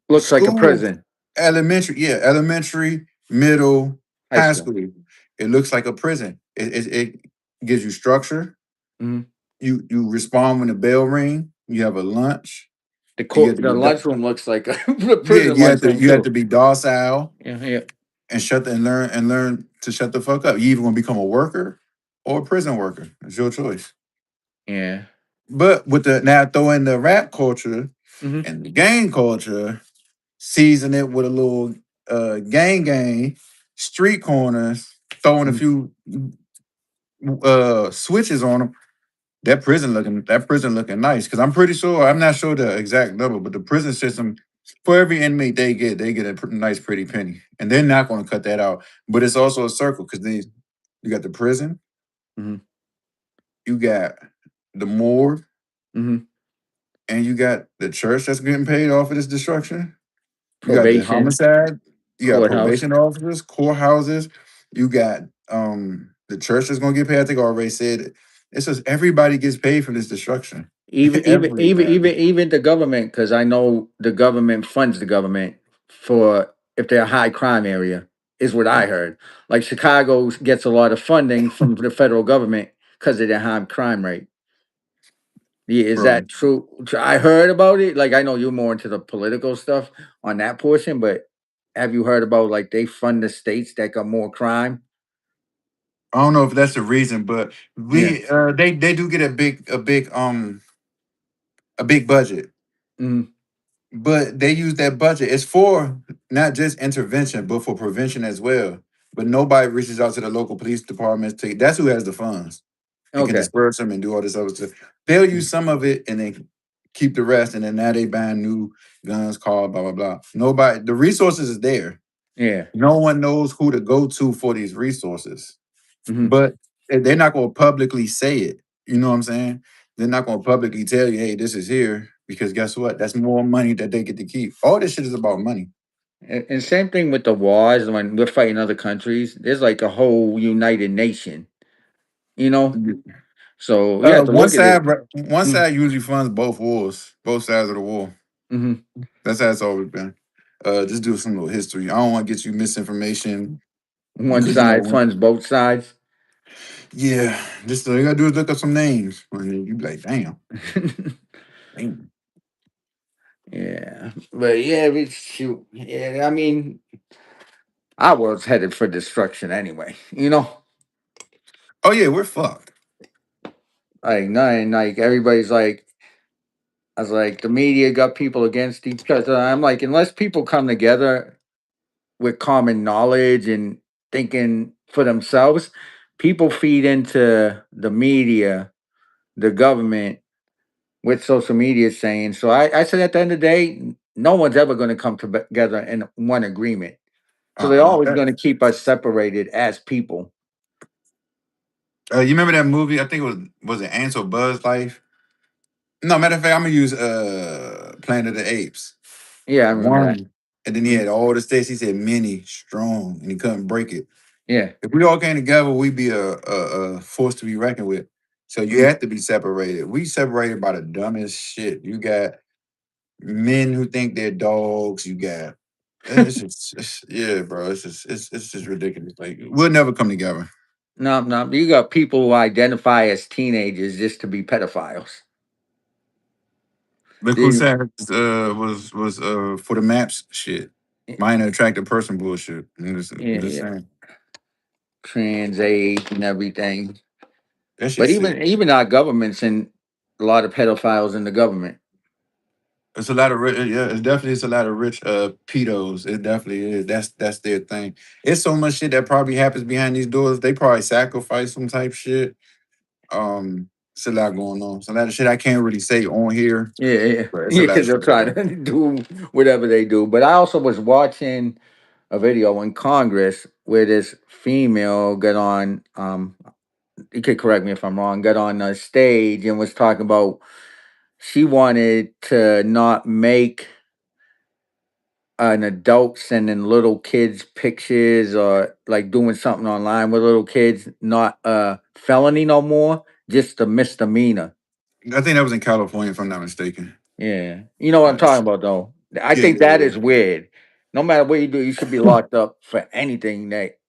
Looks like a school prison. elementary, yeah, elementary, middle, High high school. school. It looks like a prison. It gives you structure. Hmm. You respond when the bell ring. You have a lunch. You get to The be lunchroom looks like the yeah. prison lunchroom You have to too. be docile Yeah, yeah, and learn to shut the fuck up. You either gonna become a worker or a prison worker. It's your choice. yeah. But with the now throw in the rap culture Hmm. and the gang culture, season it with a little gang, street corners, throwing a few switches on them. That prison looking nice. Cause I'm pretty sure, I'm not sure the exact number, but the prison system, for every inmate they get a nice pretty penny. And they're not gonna cut that out. But it's also a circle because you got the prison, Hmm. you got the morgue, Hmm. and you got the church that's getting paid off of this destruction. You got the Probation, homicide, you got courthouse. probation officers, courthouses, you got the church that's gonna get paid. I think I already said it. It's just everybody gets paid for this destruction. Everybody. Even the government, because I know the government funds the government for if they're a high crime area, is what I heard. Like Chicago gets a lot of funding from the federal government because of their high crime rate. Yeah, is Bro. that true? I heard about it. Like I know you're more into the political stuff on that portion, but have you heard about like they fund the states that got more crime? I don't know if that's the reason, but Yeah. they do get a big budget. Mm-hmm. But they use that budget. It's for not just intervention, but for prevention as well. But nobody reaches out to the local police departments to that's who has the funds and can Okay. disperse them and do all this other stuff. They'll use some of it and then keep the rest, and then now they buying new guns, cars, blah blah blah. Nobody, the resources is there. Yeah. No one knows who to go to for these resources, Hmm. but they're not going to publicly say it. You know what I'm saying? They're not going to publicly tell you, "Hey, this is here," because guess what? That's more money that they get to keep. All this shit is about money. And same thing with the wars when we're fighting other countries. There's like a whole united nation, you know. So you have to One look at it. side, one side usually funds both wars, both sides of the war. Mm-hmm. That's how it's always been. Just do some little history. I don't want to get you misinformation One because side funds both sides. yeah, just all you gotta do is look up some names, and then you be like, damn. Yeah, but yeah, shoot. Yeah, I mean, I was headed for destruction anyway. Oh yeah, we're fucked. Like nothing. Like everybody's like, I was like, the media got people against each other. I'm like, unless people come together with common knowledge and thinking for themselves, people feed into the media, the government, what social media is saying. So I said at the end of the day, no one's ever going to come together in one agreement. So they're Uh-uh. always going to keep us separated as people. You remember that movie? I think it was it Ants or Buzz Life? No, matter of fact, I'm gonna use Planet of the Apes. Yeah, I remember that. One. And then he Mhm. had all the states. He said many strong, and he couldn't break it. Yeah. If we all came together, we'd be a force to be reckoned with. So you Mhm. have to be separated. We separated by the dumbest shit. You got men who think they're dogs. You got yeah, bro. It's just ridiculous. Like we'll never come together. No, no. You got people who identify as teenagers just to be pedophiles. Look who They, said was for the maps shit. Minor attractive person bullshit. I'm yeah, just yeah. saying Trans age and everything. that But shit's sick. even our government's in a lot of pedophiles in the government. It's a lot of yeah. It's definitely it's a lot of rich pedos. It definitely is. That's their thing. It's so much shit that probably happens behind these doors. They probably sacrifice some type shit. It's a lot going on. It's a lot of shit I can't really say on here, Yeah, yeah, but it's a yeah. lot of Because they're shit going trying on. to do whatever they do. But I also was watching a video in Congress where this female got on. You could correct me if I'm wrong. Got on a stage and was talking about she wanted to not make an adult sending little kids pictures or like doing something online with little kids not a felony no more, just a misdemeanor. I think that was in California, if I'm not mistaken. Yeah, you know what I'm talking about though. I Yeah, think yeah, that yeah. is weird. No matter what you do, you should be locked up for anything that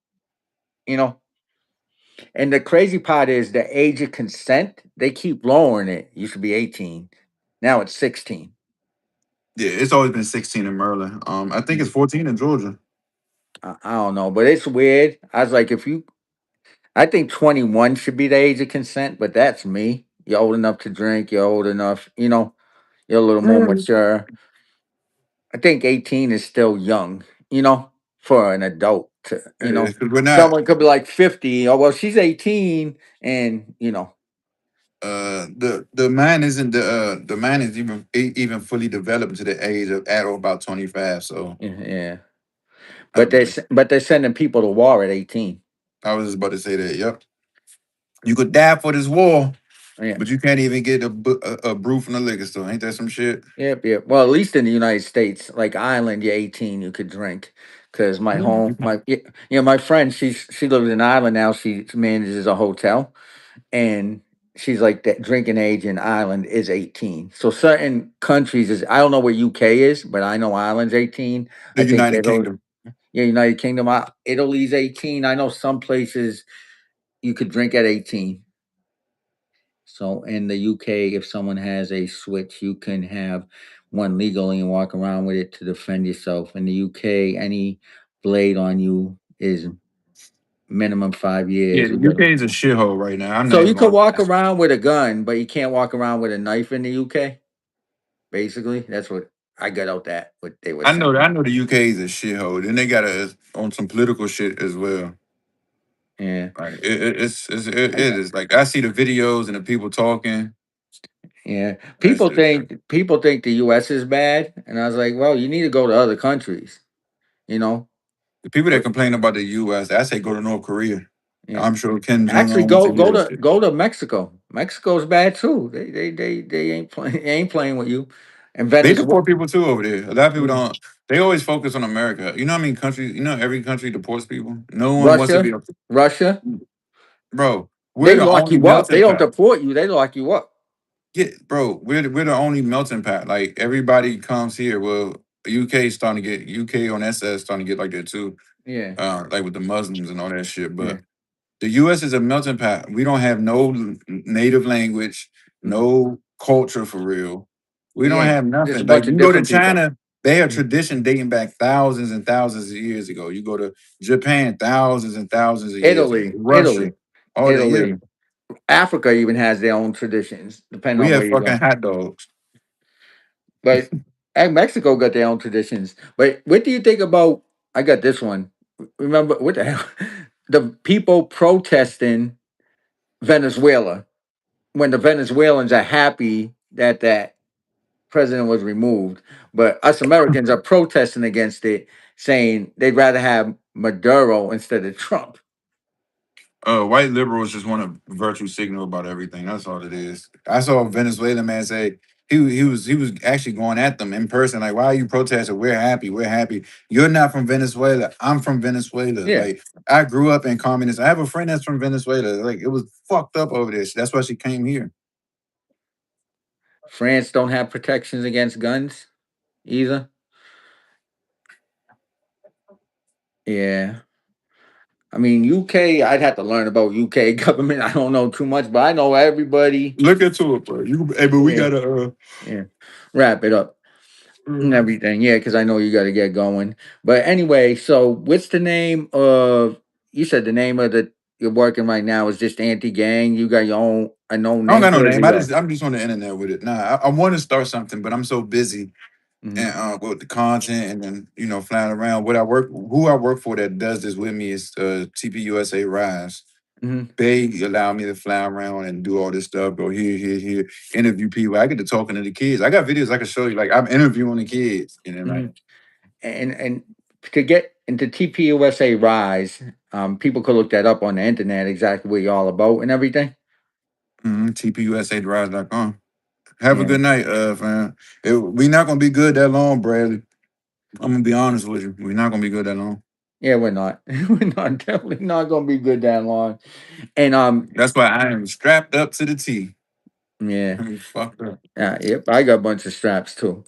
you know. And the crazy part is the age of consent. They keep lowering it. You should be 18. Now it's 16. Yeah, it's always been 16 in Maryland. I think it's Mhm. 14 in Georgia. I don't know, but it's weird. I was like, if you I think 21 should be the age of consent, but that's me. You're old enough to drink, you're old enough, you're a little more Mm. mature. I think 18 is still young, for an adult to, Because we're not. someone could be like 50. Oh, well, she's 18 and, The man is even fully developed to the age of adult about 25. So yeah. I But they're, mean, s- but they're sending people to war at 18. I was just about to say that. Yep, you could die for this war, Yeah. but you can't even get a brew from the liquor store. Ain't that some shit? Yep, yep. Well, at least in the United States, like Ireland, you're 18, you could drink. Cause my home, Mhm. my my friend, she lives in Ireland now. She manages a hotel, and she's like that drinking age in Ireland is 18. So certain countries is I don't know where UK is, but I know Ireland's 18. The I think United Kingdom. yeah, United Kingdom, Italy's 18. I know some places you could drink at 18. So in the UK, if someone has a switch, you can have one legally and walk around with it to defend yourself. In the UK, any blade on you is minimum 5 years. Yeah, You the got UK is a shithole right now. I'm not so even you could going. walk around with a gun, but you can't walk around with a knife in the UK. Basically, that's what I got out that what they were saying. I know the UK is a shithole. Then they got us on some political shit as well. Yeah, Like it is like I see the videos and the people talking. yeah. That's People just think people think the US is bad, and I was like, well, you need to go to other countries. You know, the people that but complain about the US. I say go to North Korea. yeah. I'm sure Kim Jong Actually, Un wants to hear that shit. go to Mexico. Mexico's bad too. They ain't playing ain't playing with you. And They Venezuela, deport people too over there. A lot of people yeah. don't. They always focus on America. You know how many countries? You know every country deports people. No one wants to Russia, be a Russia, bro. We're they the lock only you up. They melting don't pot. deport you. They lock you up. Yeah, bro. We're the only melting pot. Like everybody comes here. Well, UK is starting to get UK on SS starting to get like that too. Yeah, Like with the Muslims and all that shit. yeah, But the US is a melting pot. We don't have no native language, mm, no culture for real. We don't yeah. have There's a nothing. Like bunch you of go to different people. China, they have Mm, tradition dating back thousands and thousands of years ago. You go to Japan, thousands and thousands of years ago. Italy, Russia, Italy, all that. Yeah, Italy. Africa even has their own traditions, depending We on where have you fucking go. hot dogs. But and Mexico got their own traditions. But what do you think about? I got this one. Remember what the hell? The people protesting Venezuela when the Venezuelans are happy that that president was removed, but us Americans are protesting against it, saying they'd rather have Maduro instead of Trump. White liberals just want to virtue signal about everything. That's all it is. I saw a Venezuelan man say he was actually going at them in person. Like, why are you protesting? We're happy. We're happy. You're not from Venezuela. I'm from Venezuela. Yeah, Like, I grew up in communism. I have a friend that's from Venezuela. Like, it was fucked up over there. That's why she came here. France don't have protections against guns either. Yeah, I mean UK. I'd have to learn about UK government. I don't know too much, but I know everybody. Look into it, bro. Hey, but we Yeah, gotta. yeah. Wrap it up and Uh, everything. Yeah, because I know you got to get going. But anyway, so what's the name of? You said the name of the you're working right now is just anti gang. You got your own a known I don't name. got no Where's name. it go? I'm just on the internet with it. Nah, I want to start something, but I'm so busy Mm-hmm. and with the content and then flying around. Who I work for that does this with me is TPUSA Rise. Mm-hmm. They allow me to fly around and do all this stuff, go here, interview people. I get to talking to the kids. I got videos I can show you. Like I'm interviewing the kids, Mm-hmm. like And to get into TPUSA Rise, people could look that up on the internet exactly what you're all about and everything. TPUSADrive.com. Have a Yeah, good night, fam. We not gonna be good that long, Bradley. I'm gonna be honest with you. We're not gonna be good that long. yeah, we're not. We're not definitely not gonna be good that long. And That's why I am strapped up to the T. yeah, I'm fucked up. yep, I got a bunch of straps too.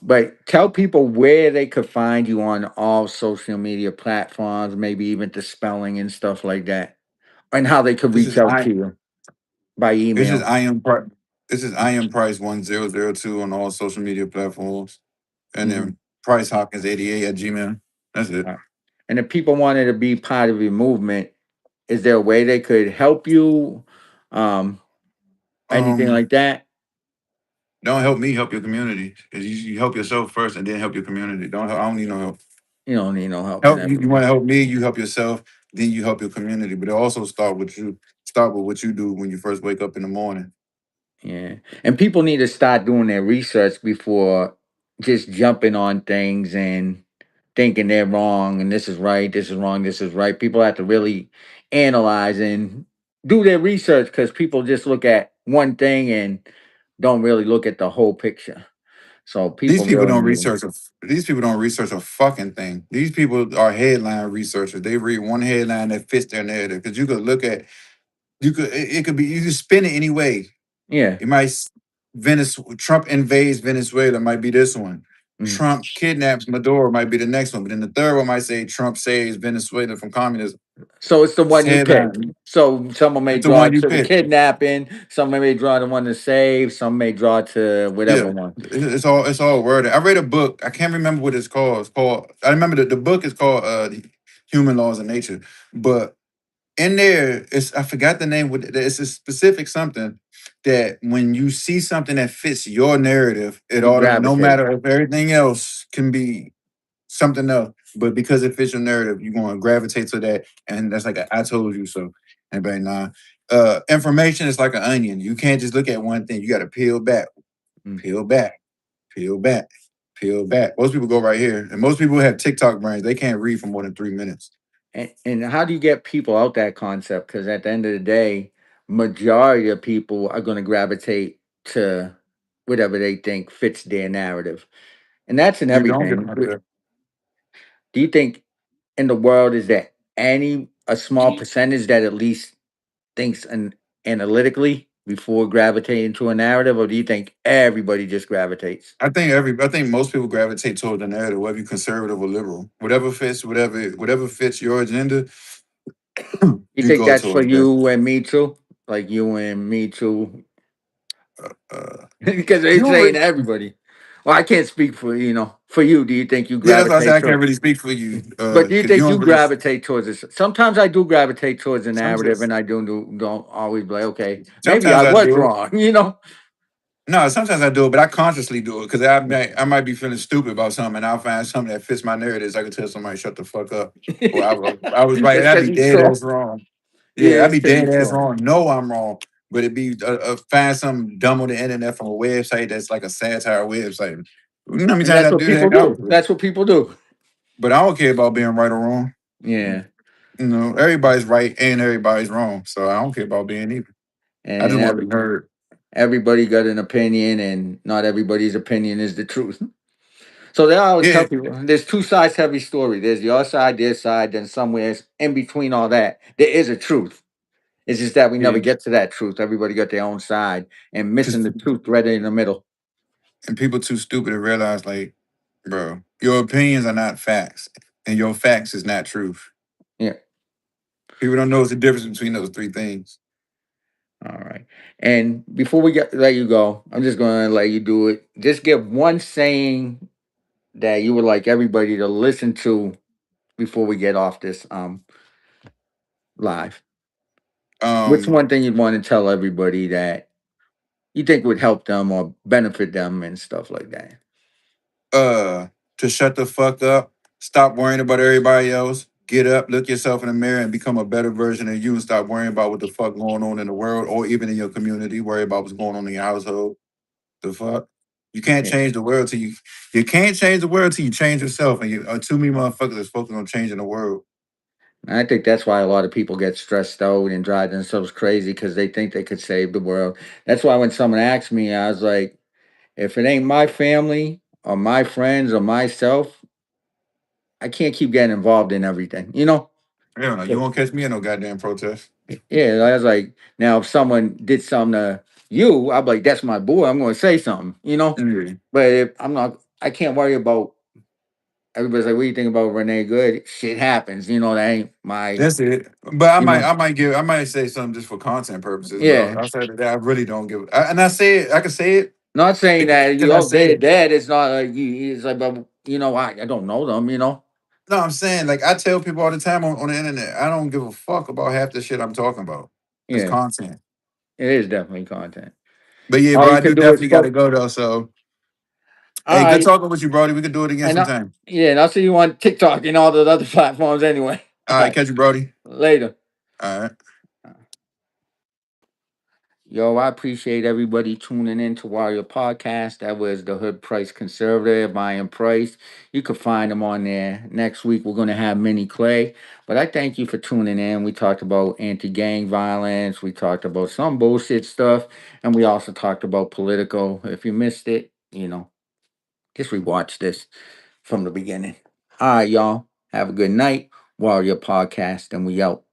But tell people where they could find you on all social media platforms, maybe even the spelling and stuff like that, and how they could It's reach just out I. to you by It's just email. I am. Pri- This is I am Price 1002 on all social media platforms, and Mm-hmm. then Price Hawkins 88 at Gmail. That's it. And if people wanted to be part of your movement, is there a way they could help you? Um, Anything Um, like that? don't help me, help your community. 'Cause you help yourself first, and then help your community. Don't help, I don't need no help. You don't need no help in Help you. You want everything. to help me? You help yourself. Then you help your community. But it also start with you. Start with what you do when you first wake up in the morning. Yeah. And people need to start doing their research before just jumping on things and thinking they're wrong and this is right, this is wrong, this is right. People have to really analyze and do their research because people just look at one thing and don't really look at the whole picture. So These people people really don't need to. research. These people don't research a fucking thing. These people are headline researchers. They read one headline that fits their narrative. Because you could look at it could be you can spin it any way. Yeah. It might Trump invades Venezuela might be this one. Mm. Trump kidnaps Maduro might be the next one. But then the third one might say Trump saves Venezuela from communism. So it's the It's one you pick. headline. So someone may It's the draw one you to the pick. kidnapping, some may draw the one to save, some may draw to whatever Yeah. one. It's all worded. I read a book. I can't remember what it's called. It's called I remember the book is called Human Laws of Nature. But in there, it's I forgot the name. It's a specific something that when you see something that fits your narrative, it You ought to no gravitate. matter if everything else can be something else, but because it fits your narrative, you're going to gravitate to that, and that's like I told you so. Anybody nah. Information is like an onion. You can't just look at one thing. You got to peel back, Mm. peel back, peel back, peel back. Most people go right here, and most people have TikTok brains. They can't read for more than 3 minutes. And how do you get people out that concept? Because at the end of the day, majority of people are going to gravitate to whatever they think fits their narrative, and that's in You don't get them everything. out there. Do you think in the world is there any a small percentage that at least thinks analytically before gravitating to a narrative, or do you think everybody just gravitates? I think most people gravitate toward the narrative, whether you're conservative or liberal. Whatever fits your agenda, You you think go that's for towards that. you and me too? Like you and me too? Uh, Because you they're don't saying re- everybody. Well, I can't speak for for you. Do you think you Yeah, that's why I say gravitate I can't to? really speak for you, But do you because you think you don't really. gravitate towards this? Sometimes I do gravitate towards the narrative, Sometimes, and I don't always be like, okay, maybe I sometimes I was do it. wrong. You know? No, sometimes I do it, but I consciously do it because I might be feeling stupid about something, and I'll find something that fits my narrative. I can tell somebody shut the fuck up, or I was right. It's That'd because be he's dead strong. ass wrong. Yeah, Yeah, I'd it's be because dead he's ass strong. wrong. No, I'm wrong, but it'd be find something dumb on the internet from a website that's like a satire website. You know how many And times that's I what do people that? do. That's what people do. But I don't care about being right or wrong. Yeah. Everybody's right and everybody's wrong, so I don't care about being either. I And just want to be heard. everybody got an opinion, and not everybody's opinion is the truth. So they always Yeah, tell people there's two sides to every story. There's your side, their side, then somewhere in between all that, there is a truth. It's just that we never yeah. get to that truth. Everybody got their own side and missing Because the truth right in the middle. and people too stupid to realize, like, bro, your opinions are not facts, and your facts is not truth. Yeah. People don't know the difference between those three things. All right. And before we get let you go, I'm just gonna let you do it. Just give one saying that you would like everybody to listen to before we get off this live. What's Um, one thing you'd want to tell everybody that you think would help them or benefit them and stuff like that? uh, to shut the fuck up, stop worrying about everybody else. Get up, look yourself in the mirror, and become a better version of you, and stop worrying about what the fuck going on in the world or even in your community. Worry about what's going on in your household. The fuck. You can't Yeah. change the world till you can't change the world till you change yourself. And too many motherfuckers is focused on changing the world. And I think that's why a lot of people get stressed out and drive themselves crazy because they think they could save the world. That's why when someone asked me, I was like, if it ain't my family or my friends or myself, I can't keep getting involved in everything, you know? Hell no, you won't catch me in no goddamn protest. Yeah, I was like, now if someone did something to you, I'd be like, that's my boy. I'm going to say something, you know? Yeah. But if I'm not, I can't worry about everybody's like, what do you think about Renee Good? Shit happens, that ain't my, That's it. But I you might, know? I might give, I might say something just for content purposes. But Yeah. outside of that, I really don't give. And I say it. I can say it Not saying that because you I oh say they're it. dead. It's not like it's like, but I don't know them. No, I'm saying like I tell people all the time on the internet. I don't give a fuck about half the shit I'm talking about. It's Yeah, content. it is definitely content. But yeah, All bro, you I do could do is definitely got to spoke. go though. So All hey, good right, talking with you, Brody. We could do it again sometime. and I'll see you on TikTok and all the other platforms anyway. All All right, right, catch you, Brody. later. All right. Yo, I appreciate everybody tuning in to Warrior Podcast. That was the Hood Price Conservative. I am Price. You can find them on there. Next week, we're going to have Minnie Clay. But I thank you for tuning in. We talked about anti gang violence, we talked about some bullshit stuff, and we also talked about political. If you missed it, just rewatch this from the beginning. All right, y'all. Have a good night. Warrior Podcast, and we out.